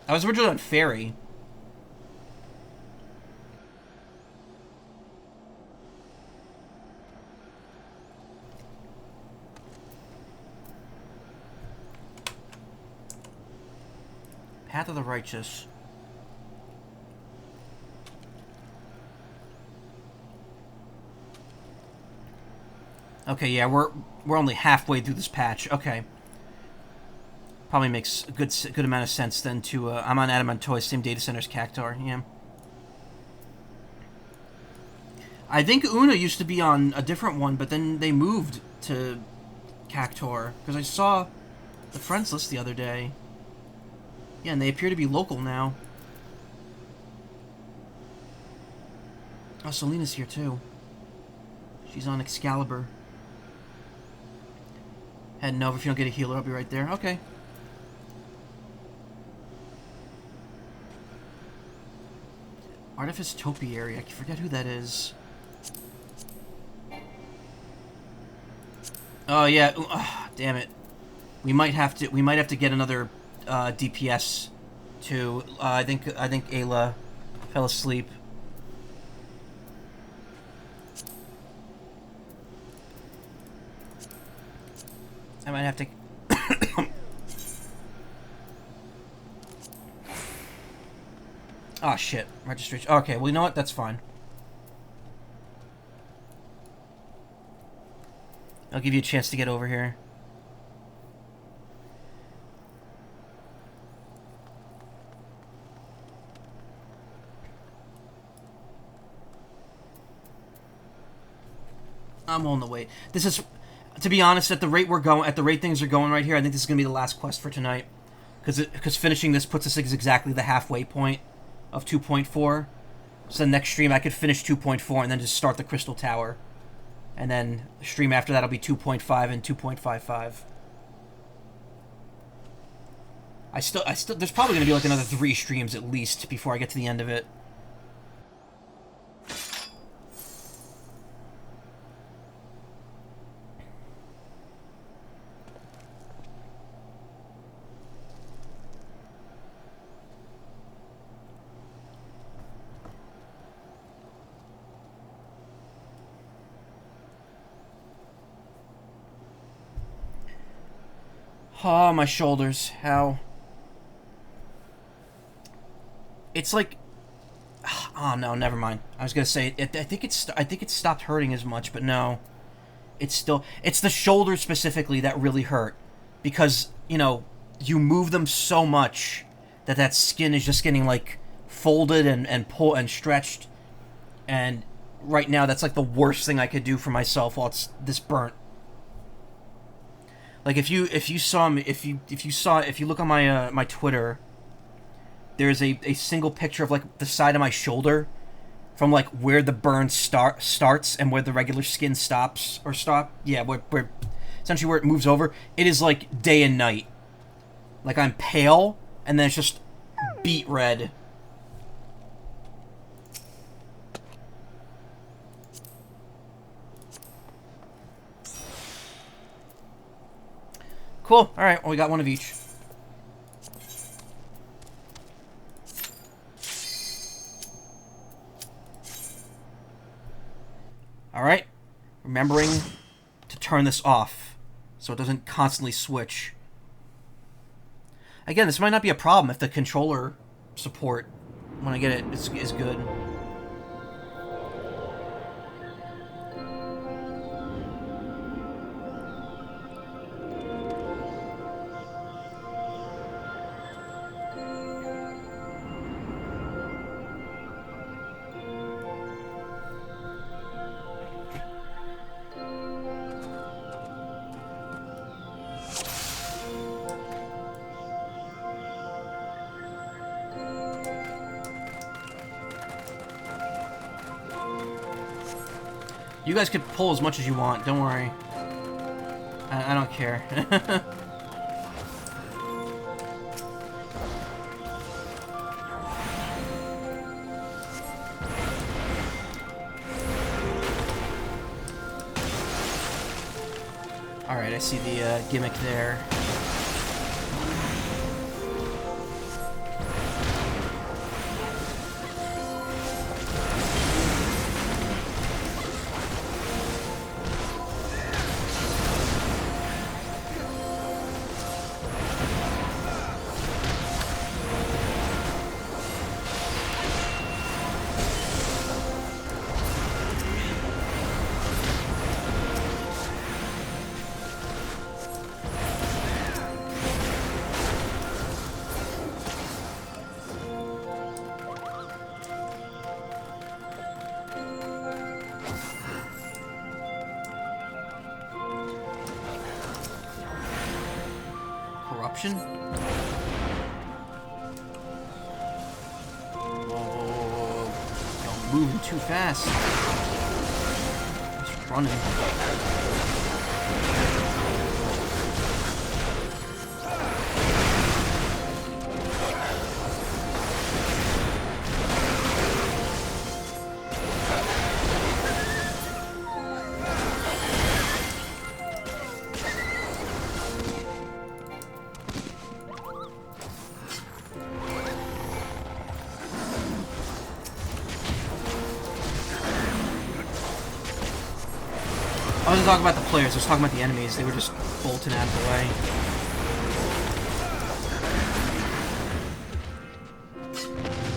A: I was originally on Fairy. Path of the Righteous. Okay, yeah, we're only halfway through this patch. Okay. Probably makes a good amount of sense then to, I'm on Adamantoy, same data center as Cactuar, yeah. I think Una used to be on a different one, but then they moved to Cactuar, because I saw the friends list the other day. Yeah, and they appear to be local now. Oh, Selena's here too. She's on Excalibur. Head Nova, if you don't get a healer, I'll be right there. Okay. Artifice Topiary, I forget who that is. Oh yeah, damn it. We might have to get another DPS too. I think Ayla fell asleep. I might have to. Oh shit, registration. Okay, well you know what? That's fine. I'll give you a chance to get over here. I'm willing to wait. This is, to be honest, at the rate things are going right here, I think this is gonna be the last quest for tonight, because finishing this puts us exactly the halfway point of 2.4. So the next stream I could finish 2.4 and then just start the Crystal Tower, and then the stream after that will be 2.5 and 2.55. I still, there's probably gonna be like another 3 streams at least before I get to the end of it. Oh, my shoulders. How? It's like... Oh, no, never mind. I was gonna say, I think it stopped hurting as much, but no. It's still... It's the shoulders specifically that really hurt. Because, you know, you move them so much that skin is just getting, like, folded and pulled and stretched. And right now, that's, like, the worst thing I could do for myself while it's this burnt. Like if you look on my my Twitter, there's a single picture of like the side of my shoulder, from like where the burn starts and where the regular skin stops or stop. Yeah, where essentially where it moves over. It is like day and night. Like I'm pale and then it's just beet red. Cool. Alright, well, we got one of each. Alright. Remembering to turn this off so it doesn't constantly switch. Again, this might not be a problem if the controller support, when I get it, is good. You guys could pull as much as you want, don't worry. I don't care. Alright, I see the gimmick there. option? Whoa. Y'all moving too fast. Just running. I wasn't talking about the players, I was talking about the enemies. They were just bolting out of the way.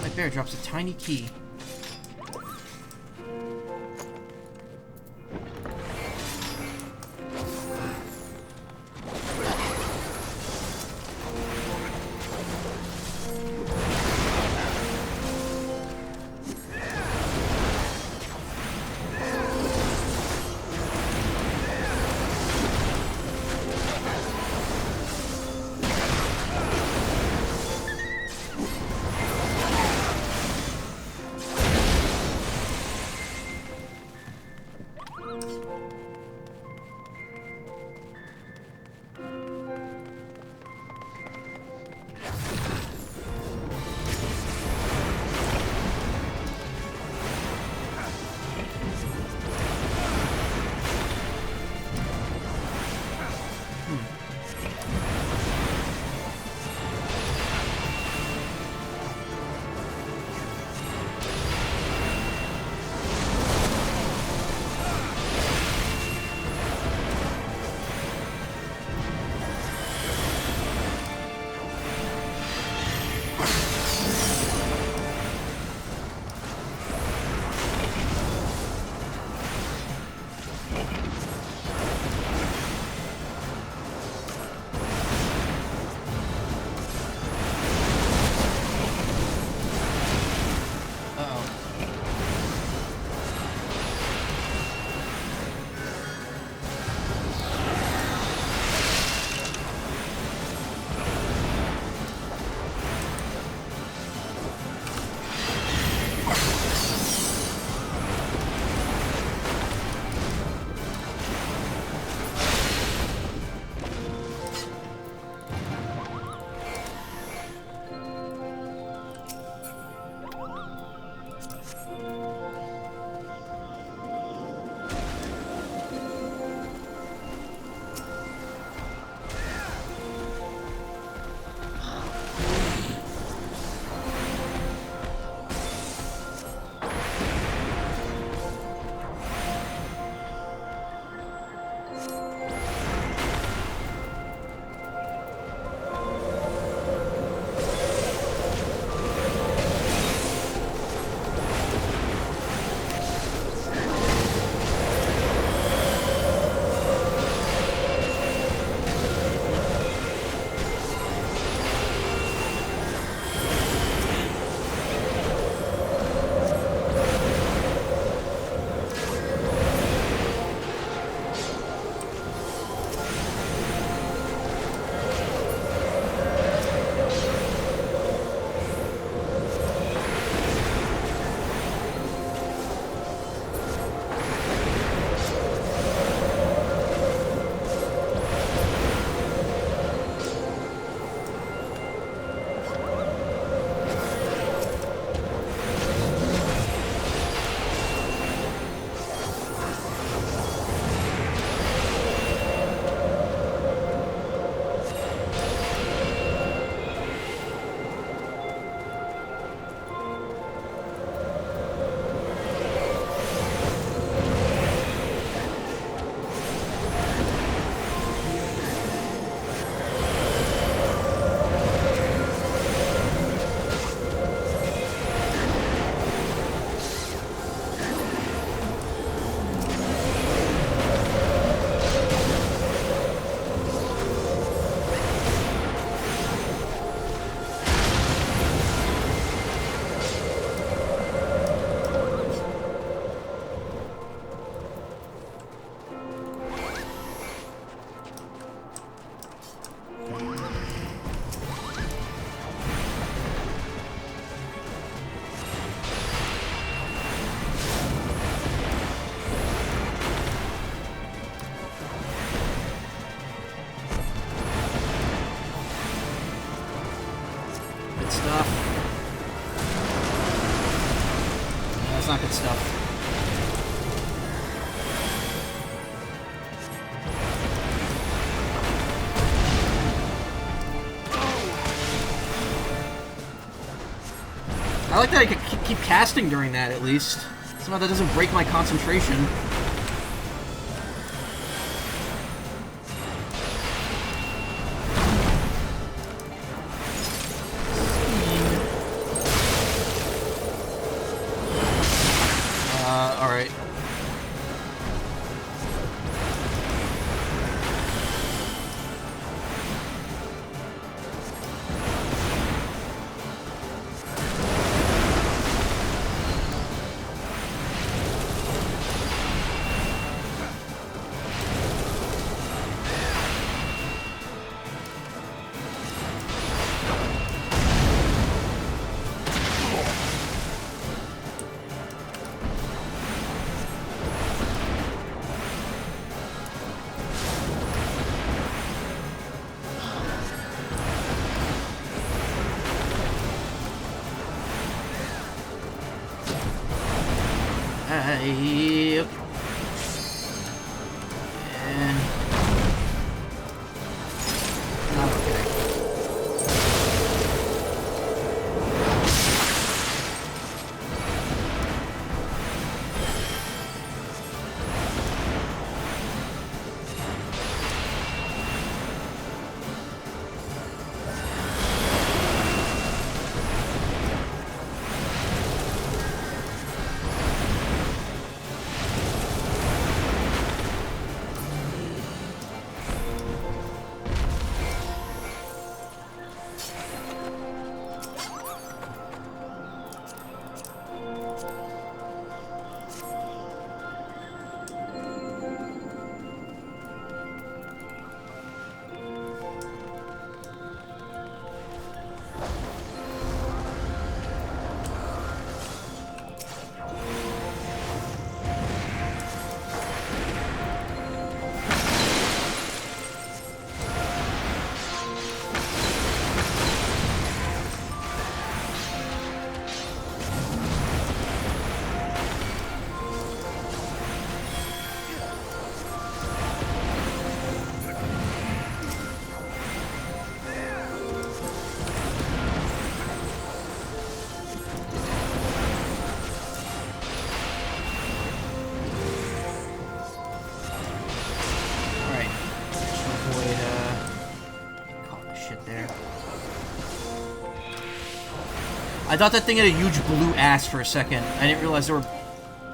A: That bear drops a tiny key. That's not good stuff. I like that I could keep casting during that, at least. Somehow that doesn't break my concentration. Alright. Yep. And... okay. I thought that thing had a huge blue ass for a second. I didn't realize there were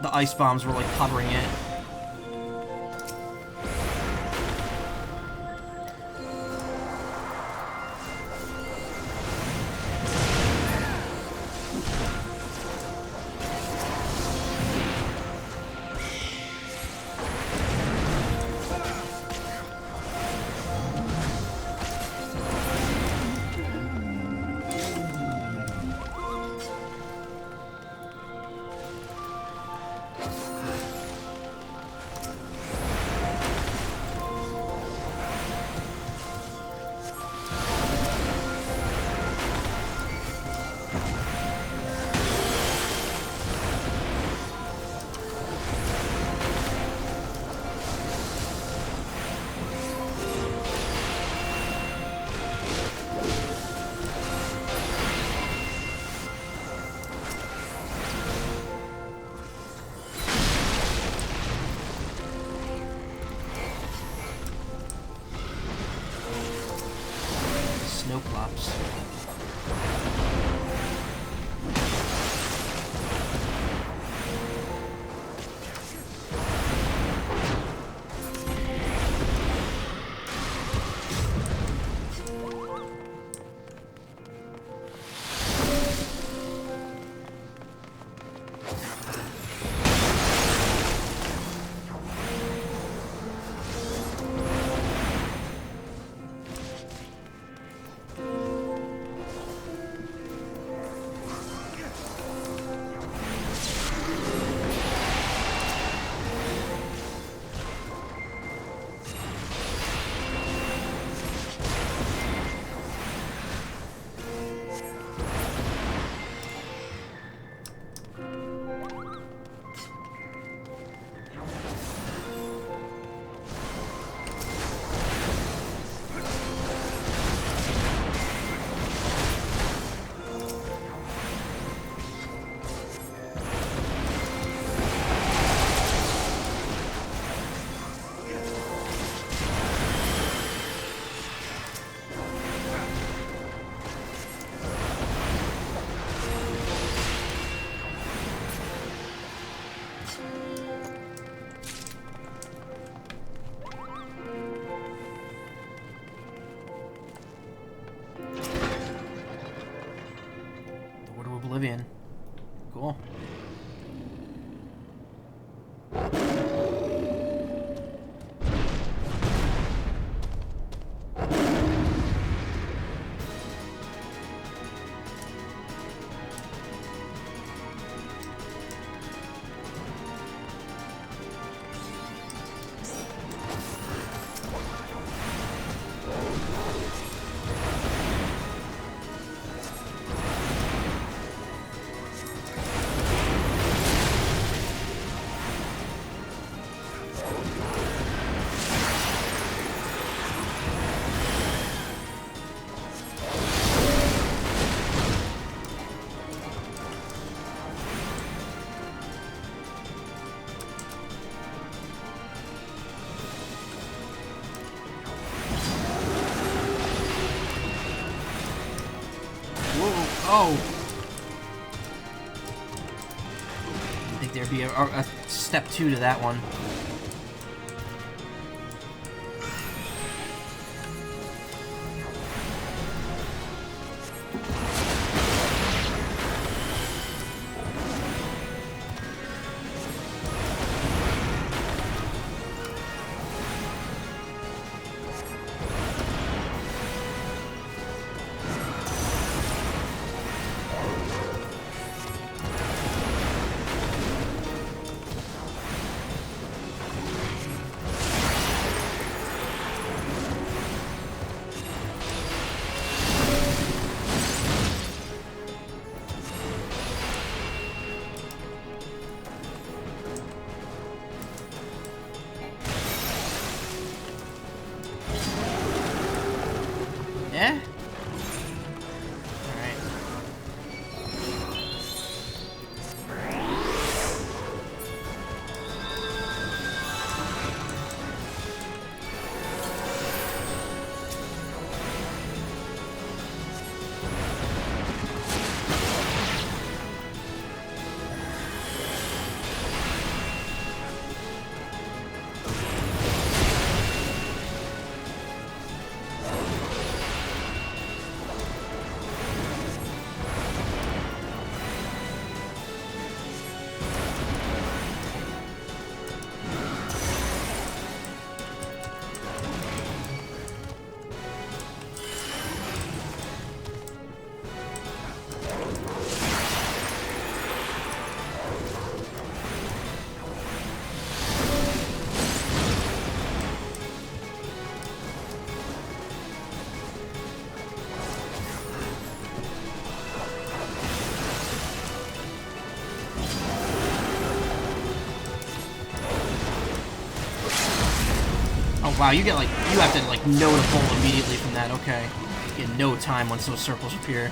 A: the ice bombs were like covering it. The Word of Oblivion. Cool. Oh! I think there'd be a step 2 to that one. Yeah? Alright. Oh wow, you have to like know to pull immediately from that. Okay, you get no time once those circles appear.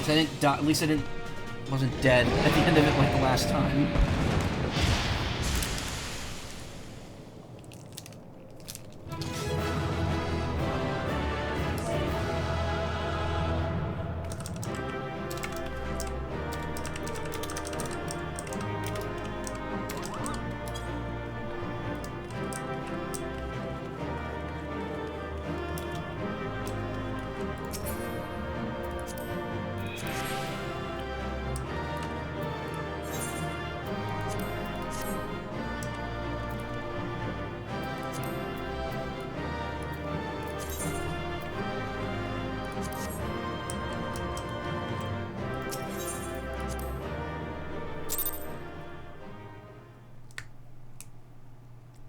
A: At least I wasn't dead at the end of it like the last time.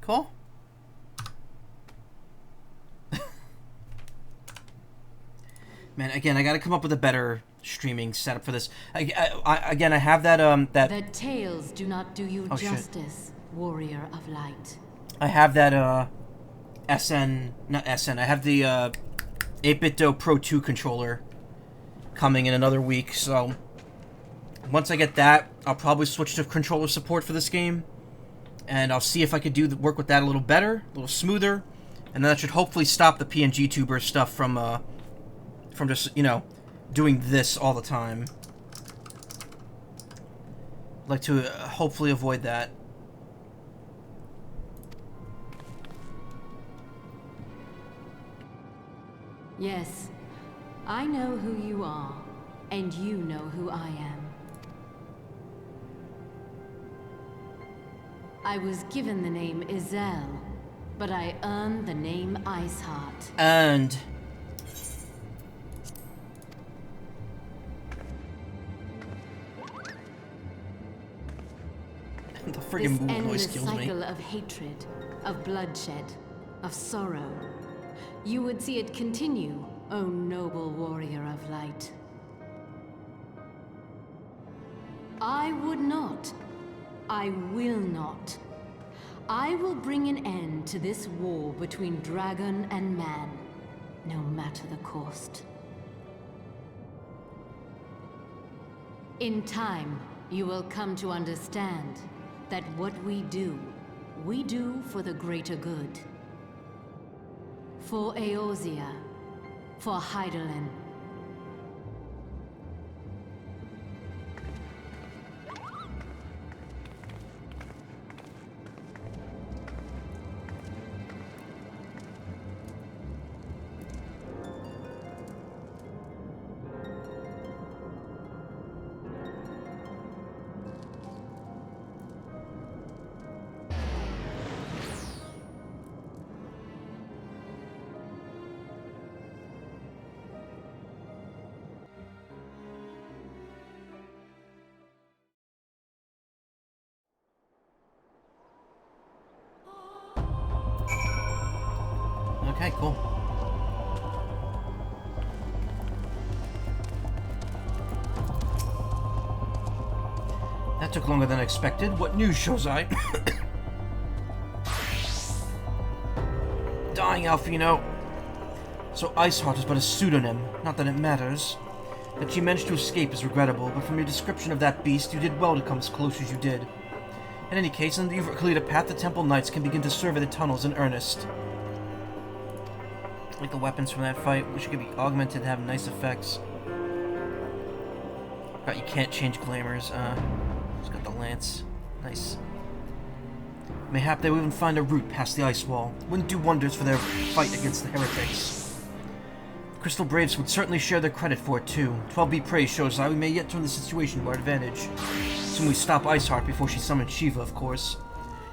A: Cool. Man, again, I gotta come up with a better streaming setup for this. Again, I have that, that...
I: The tales do not do you justice, warrior of light.
A: I have that, not SN, I have the, 8BitDo Pro 2 controller coming in another week, so... Once I get that, I'll probably switch to controller support for this game. And I'll see if I could work with that a little better, a little smoother, and then that should hopefully stop the PNG tuber stuff from just, you know, doing this all the time. I'd like to hopefully avoid that.
I: Yes, I know who you are, and you know who I am. I was given the name Izel, but I earned the name Iceheart.
A: And... the friggin' move noise kills me.
I: This endless cycle of hatred, of bloodshed, of sorrow. You would see it continue, O noble warrior of light. I would not. I will not. I will bring an end to this war between dragon and man, no matter the cost. In time, you will come to understand that what we do for the greater good. For Eorzea, for Hydaelyn.
A: Okay, cool. That took longer than expected. What news, Shoutout? Dying, Alfino. So Iceheart is but a pseudonym. Not that it matters. That she managed to escape is regrettable, but from your description of that beast, you did well to come as close as you did. In any case, under you've cleared a path, the Temple Knights can begin to survey the tunnels in earnest. Like the weapons from that fight, which could be augmented and have nice effects. Right, you can't change glamours. It's got the lance. Nice. Mayhap they will even find a route past the ice wall. Wouldn't do wonders for their fight against the heretics. The Crystal Braves would certainly share their credit for it too. 12B praise shows how we may yet turn the situation to our advantage. Soon we stop Iceheart before she summons Shiva, of course.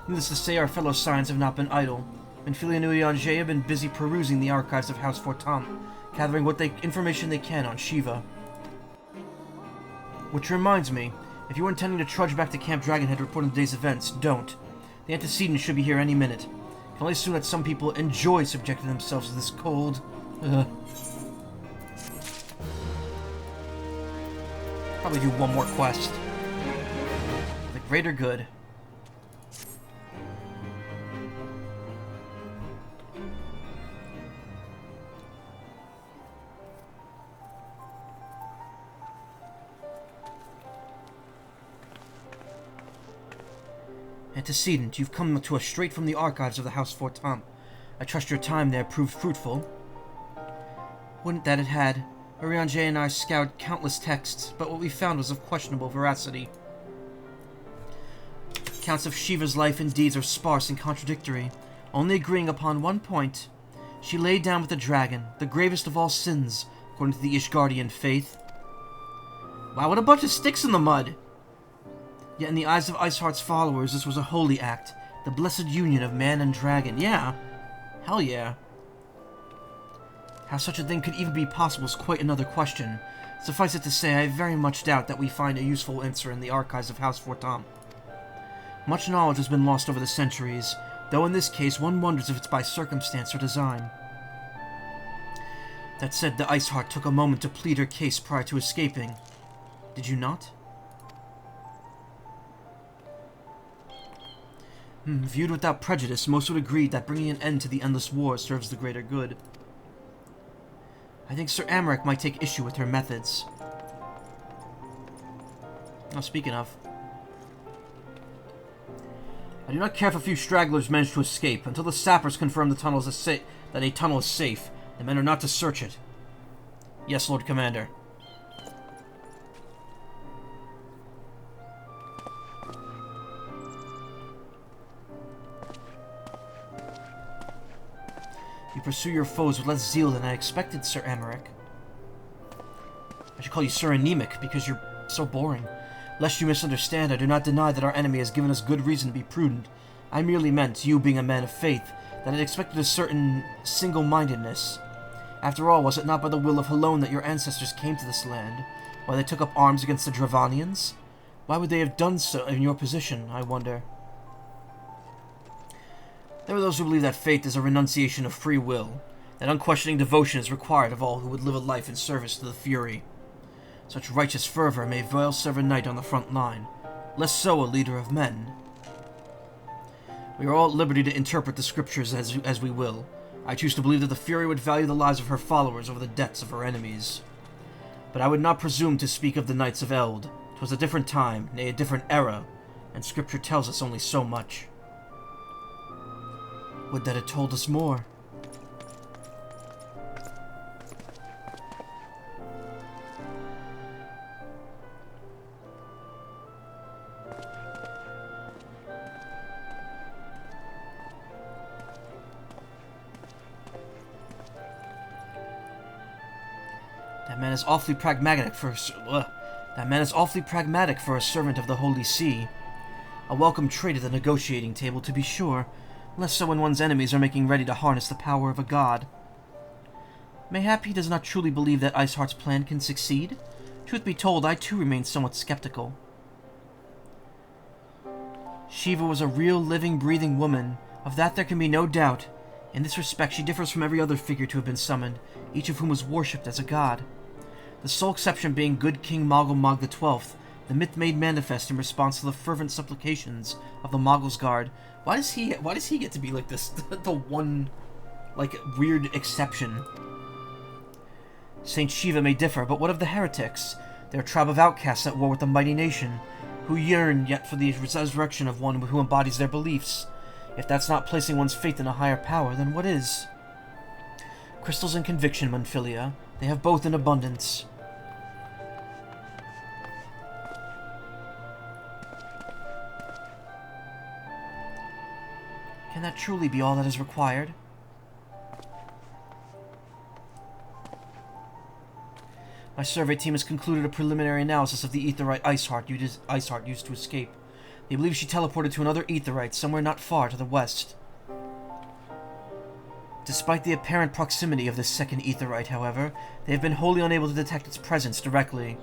A: Needless to say, our fellow Scions have not been idle. And Philly and Uyanje have been busy perusing the archives of House Fortam, gathering what information they can on Shiva. Which reminds me, if you were intending to trudge back to Camp Dragonhead to report on today's events, don't. The antecedent should be here any minute. I can only assume that some people enjoy subjecting themselves to this cold. Probably do one more quest. The greater good. Antecedent, you've come to us straight from the archives of the House Fortam. I trust your time there proved fruitful. Wouldn't that it had. Urianger and I scoured countless texts, but what we found was of questionable veracity. Accounts of Shiva's life and deeds are sparse and contradictory, only agreeing upon one point. She laid down with the dragon, the gravest of all sins, according to the Ishgardian faith. Wow, what a bunch of sticks in the mud! Yet in the eyes of Iceheart's followers, this was a holy act, the blessed union of man and dragon. Yeah. Hell yeah. How such a thing could even be possible is quite another question. Suffice it to say, I very much doubt that we find a useful answer in the archives of House Fortam. Much knowledge has been lost over the centuries, though in this case one wonders if it's by circumstance or design. That said, the Iceheart took a moment to plead her case prior to escaping. Did you not? Viewed without prejudice, most would agree that bringing an end to the endless war serves the greater good. I think Sir Amarek might take issue with her methods. Now, speaking of, I do not care if a few stragglers manage to escape. Until the sappers confirm the tunnel is that a tunnel is safe, the men are not to search it. Yes, Lord Commander. You pursue your foes with less zeal than I expected, Sir Emmerich. I should call you Sir Anemic, because you're so boring. Lest you misunderstand, I do not deny that our enemy has given us good reason to be prudent. I merely meant, you being a man of faith, that it expected a certain single-mindedness. After all, was it not by the will of Helone that your ancestors came to this land? Why they took up arms against the Dravanians? Why would they have done so in your position, I wonder? There are those who believe that faith is a renunciation of free will, that unquestioning devotion is required of all who would live a life in service to the Fury. Such righteous fervor may well serve a knight on the front line, less so a leader of men. We are all at liberty to interpret the scriptures as we will. I choose to believe that the Fury would value the lives of her followers over the debts of her enemies. But I would not presume to speak of the Knights of Eld. 'Twas a different time, nay, a different era, and scripture tells us only so much. Would that it told us more. That man is awfully pragmatic for a servant of the Holy See. A welcome trait at the negotiating table, to be sure, less so when one's enemies are making ready to harness the power of a god. Mayhap he does not truly believe that Iceheart's plan can succeed? Truth be told, I too remain somewhat skeptical. Shiva was a real, living, breathing woman. Of that there can be no doubt. In this respect, she differs from every other figure to have been summoned, each of whom was worshipped as a god. The sole exception being good King Moggle XII, the myth made manifest in response to the fervent supplications of the Moggle's Guard. Why does he get to be like this, the one, like, weird exception? Saint Shiva may differ, but what of the heretics? They're a tribe of outcasts at war with the mighty nation, who yearn yet for the resurrection of one who embodies their beliefs. If that's not placing one's faith in a higher power, then what is? Crystals and conviction, Monfilia. They have both in abundance. Can that truly be all that is required? My survey team has concluded a preliminary analysis of the aetheryte Iceheart used to escape. They believe she teleported to another aetheryte somewhere not far to the west. Despite the apparent proximity of this second aetheryte, however, they have been wholly unable to detect its presence directly.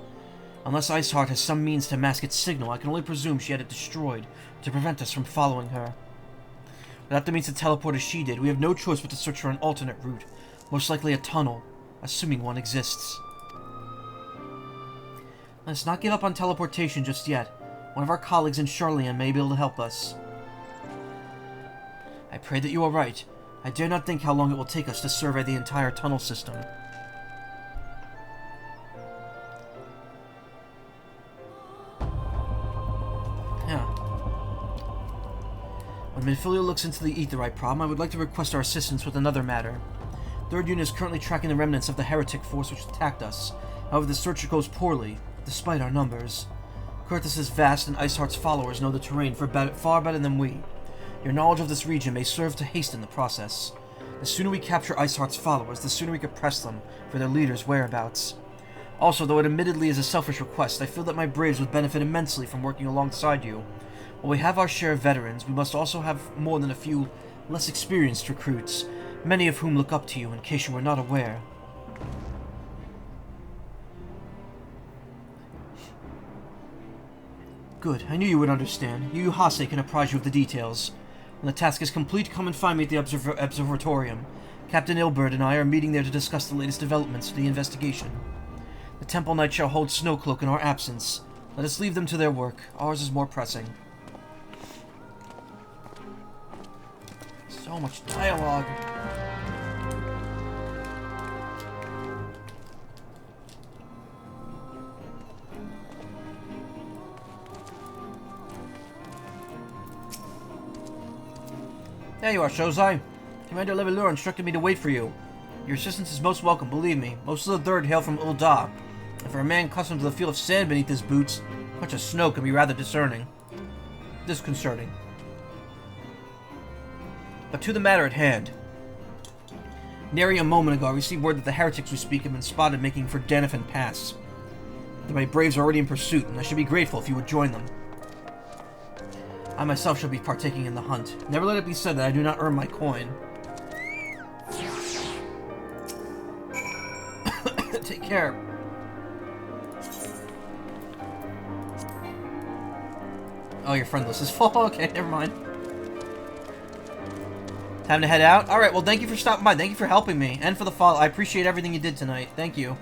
A: Unless Iceheart has some means to mask its signal, I can only presume she had it destroyed to prevent us from following her. Without the means to teleport as she did, we have no choice but to search for an alternate route, most likely a tunnel, assuming one exists. Let's not give up on teleportation just yet. One of our colleagues in Charlian may be able to help us. I pray that you are right. I dare not think how long it will take us to survey the entire tunnel system. When Monfilia looks into the aetheryte problem, I would like to request our assistance with another matter. Third Unit is currently tracking the remnants of the heretic force which attacked us. However, the search goes poorly, despite our numbers. Kurthus is vast, and Iceheart's followers know the terrain far better than we. Your knowledge of this region may serve to hasten the process. The sooner we capture Iceheart's followers, the sooner we can press them for their leader's whereabouts. Also, though it admittedly is a selfish request, I feel that my braves would benefit immensely from working alongside you. While we have our share of veterans, we must also have more than a few less experienced recruits, many of whom look up to you, in case you were not aware. Good, I knew you would understand. Yu Hase can apprise you of the details. When the task is complete, come and find me at the observatorium. Captain Ilbert and I are meeting there to discuss the latest developments of the investigation. The Temple Knight shall hold Snowcloak in our absence. Let us leave them to their work. Ours is more pressing. So much dialogue. There you are, Shozai. Commander Levelure instructed me to wait for you. Your assistance is most welcome, believe me. Most of the Third hail from Ul'dah, and for a man accustomed to the feel of sand beneath his boots, such a snow can be rather disconcerting. But to the matter at hand. Nary a moment ago, I received word that the heretics we speak have been spotted making for Denifin Pass. That my braves are already in pursuit, and I should be grateful if you would join them. I myself shall be partaking in the hunt. Never let it be said that I do not earn my coin. Take care. Oh, your friend list is full. Okay, never mind. Time to head out? Alright, well, thank you for stopping by. Thank you for helping me. And for the follow. I appreciate everything you did tonight. Thank you.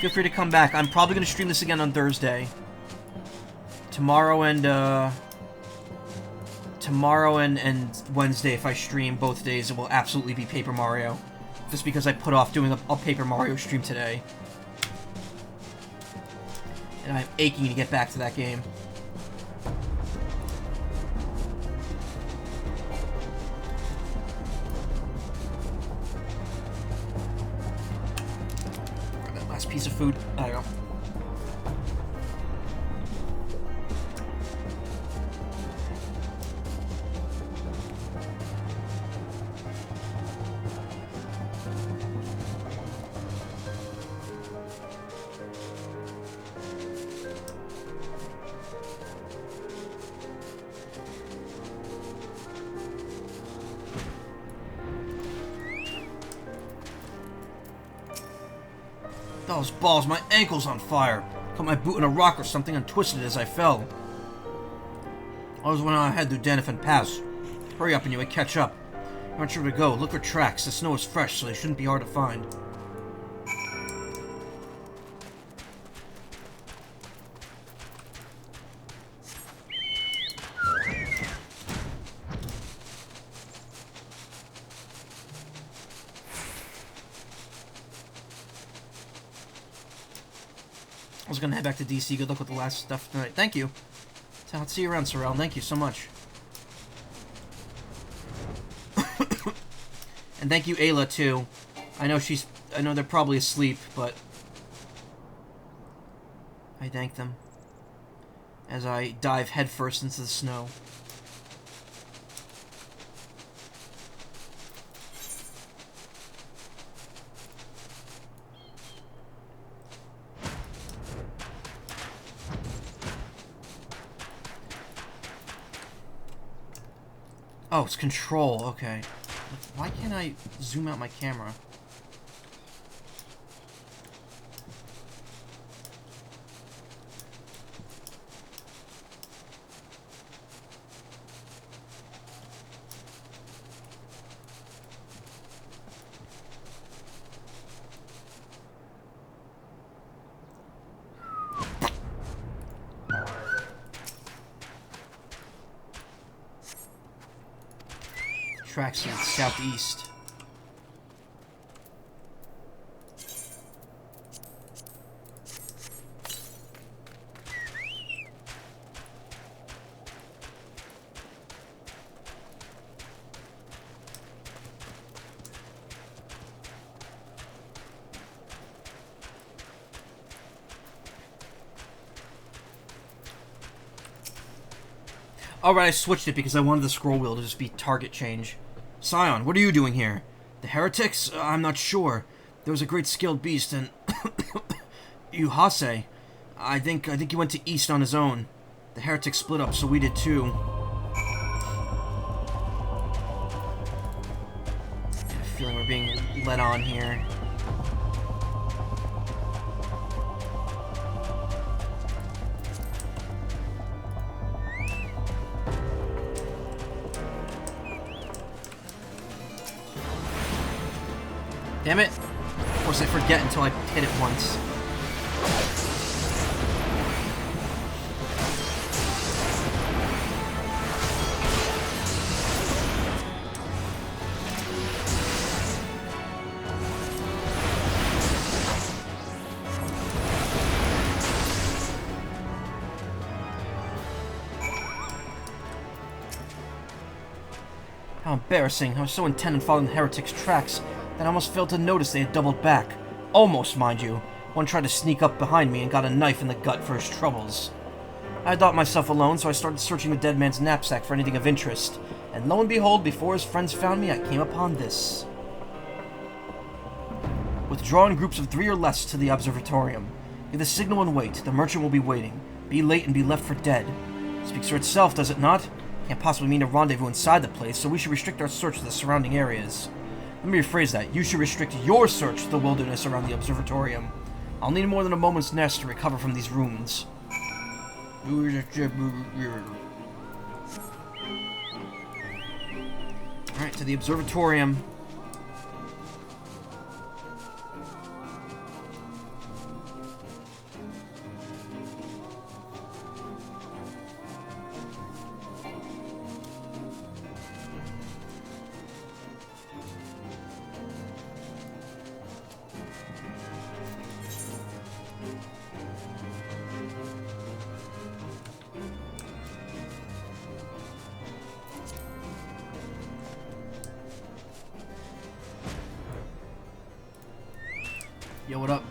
A: Feel free to come back. I'm probably going to stream this again on Thursday. Tomorrow and Wednesday, if I stream both days, it will absolutely be Paper Mario. Just because I put off doing a Paper Mario stream today. And I'm aching to get back to that game. That last piece of food. There you go. Those balls, my ankle's on fire. Caught my boot in a rock or something and twisted it as I fell. I was when I head through Denifin Pass. Hurry up and you may catch up. I'm not sure where to go. Look for tracks. The snow is fresh, so they shouldn't be hard to find. I was gonna head back to DC. Good luck with the last stuff tonight. Thank you. I'll see you around, Sorrel. Thank you so much. And thank you, Ayla, too. I know they're probably asleep, but I thank them as I dive headfirst into the snow. Oh, it's control, okay. Why can't I zoom out my camera? Tracksuit southeast. Alright, I switched it because I wanted the scroll wheel to just be target change. Scion, what are you doing here? The heretics? I'm not sure. There was a great skilled beast and... Uhase. I think he went to east on his own. The heretics split up, so we did too. I have a feeling we're being led on here. Damn it. Of course I forget until I hit it once. How embarrassing. I was so intent on following the heretics' tracks that I almost failed to notice they had doubled back. Almost, mind you. One tried to sneak up behind me and got a knife in the gut for his troubles. I thought myself alone, so I started searching the dead man's knapsack for anything of interest. And lo and behold, before his friends found me, I came upon this. Withdraw in groups of 3 or less to the observatorium. Give the signal and wait. The merchant will be waiting. Be late and be left for dead. Speaks for itself, does it not? Can't possibly mean a rendezvous inside the place, so we should restrict our search to the surrounding areas. Let me rephrase that. You should restrict your search to the wilderness around the observatorium. I'll need more than a moment's nest to recover from these ruins. Alright, to the observatorium. Yo, what up?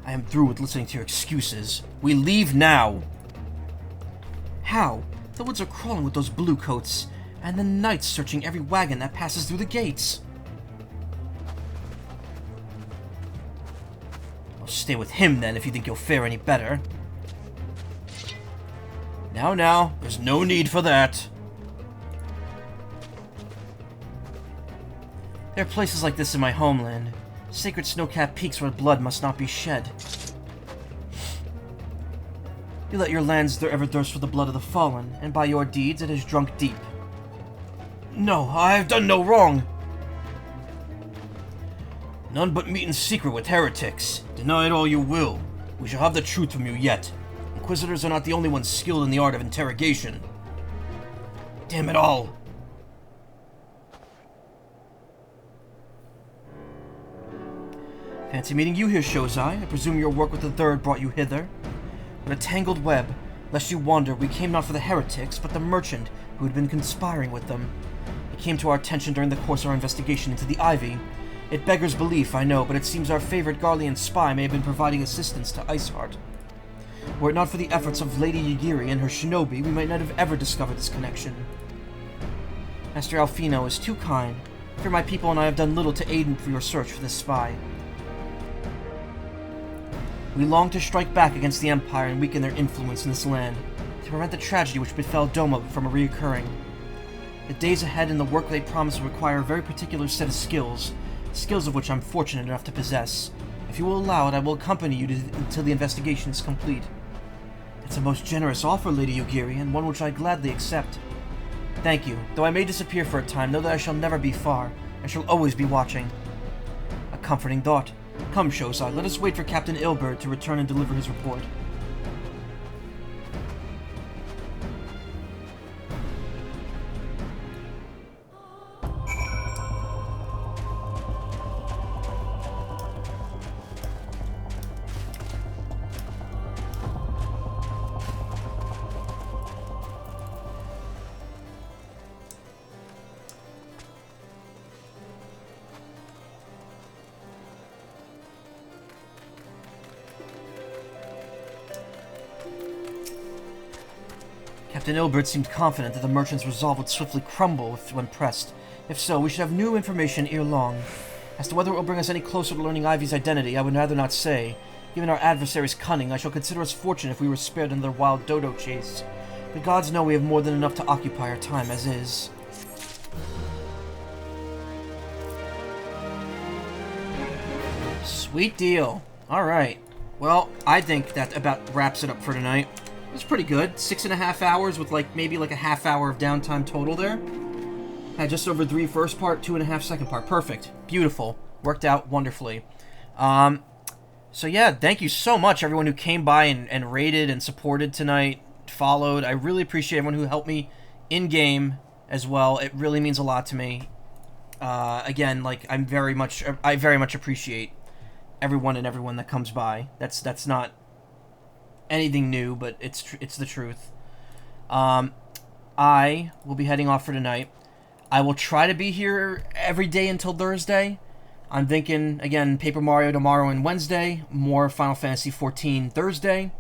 A: I am through with listening to your excuses. We leave now! How? The woods are crawling with those bluecoats, and the knights searching every wagon that passes through the gates. Well, stay with him then if you think you'll fare any better. Now, there's no need for that. There are places like this in my homeland. Sacred snow-capped peaks where blood must not be shed. You let your lands ever thirst for the blood of the fallen, and by your deeds it has drunk deep. No, I have done no wrong! None but meet in secret with heretics. Deny it all you will. We shall have the truth from you yet. Inquisitors are not the only ones skilled in the art of interrogation. Damn it all! Fancy meeting you here, Shoutout. I presume your work with the Third brought you hither. What a tangled web. Lest you wander, we came not for the heretics, but the merchant who had been conspiring with them. It came to our attention during the course of our investigation into the Ivy. It beggars belief, I know, but it seems our favorite Garlean spy may have been providing assistance to Iceheart. Were it not for the efforts of Lady Yagiri and her shinobi, we might not have ever discovered this connection. Master Alfino is too kind. For my people and I have done little to aid in your search for this spy. We long to strike back against the Empire and weaken their influence in this land, to prevent the tragedy which befell Doma from reoccurring. The days ahead and the work they promise will require a very particular set of skills of which I'm fortunate enough to possess. If you will allow it, I will accompany you until the investigation is complete. It's a most generous offer, Lady Yagiri, and one which I gladly accept. Thank you. Though I may disappear for a time, know that I shall never be far. I shall always be watching. A comforting thought. Come, Shoutout, let us wait for Captain Ilbert to return and deliver his report. Captain Ilbert seemed confident that the merchant's resolve would swiftly crumble when pressed. If so, we should have new information ere long. As to whether it will bring us any closer to learning Ivy's identity, I would rather not say. Given our adversary's cunning, I shall consider us fortunate if we were spared another wild dodo chase. The gods know we have more than enough to occupy our time as is. Sweet deal. Alright. Well, I think that about wraps it up for tonight. It was pretty good. 6.5 hours with maybe a half hour of downtime total there. Had just over 3 first part, 2.5 second part. Perfect. Beautiful. Worked out wonderfully. So yeah, thank you so much everyone who came by and rated and supported tonight, followed. I really appreciate everyone who helped me in-game as well. It really means a lot to me. Again, I very much appreciate everyone that comes by. That's not anything new, but it's the truth. I will be heading off for tonight. I will try to be here every day until Thursday. I'm thinking, again, Paper Mario tomorrow and Wednesday, more Final Fantasy XIV Thursday,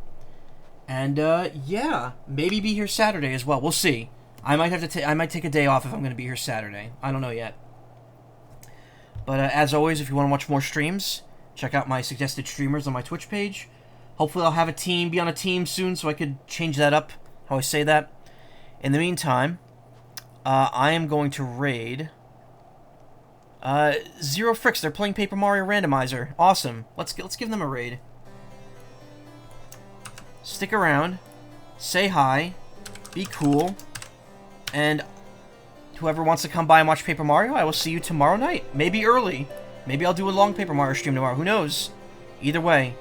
A: and yeah, maybe be here Saturday as well. We'll see. I might have to. I might take a day off if I'm going to be here Saturday. I don't know yet. But as always, if you want to watch more streams, check out my suggested streamers on my Twitch page. Hopefully, I'll have a team. Be on a team soon, so I could change that up. How I say that. In the meantime, I am going to raid. Zero Fricks. They're playing Paper Mario Randomizer. Awesome. Let's give them a raid. Stick around. Say hi. Be cool. And whoever wants to come by and watch Paper Mario, I will see you tomorrow night. Maybe early. Maybe I'll do a long Paper Mario stream tomorrow. Who knows? Either way,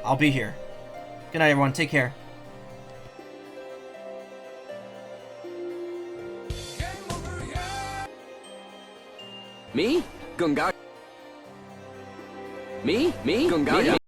A: I'll be here. Good night, everyone. Take care.
G: Me? Gunga. Me? Gunga.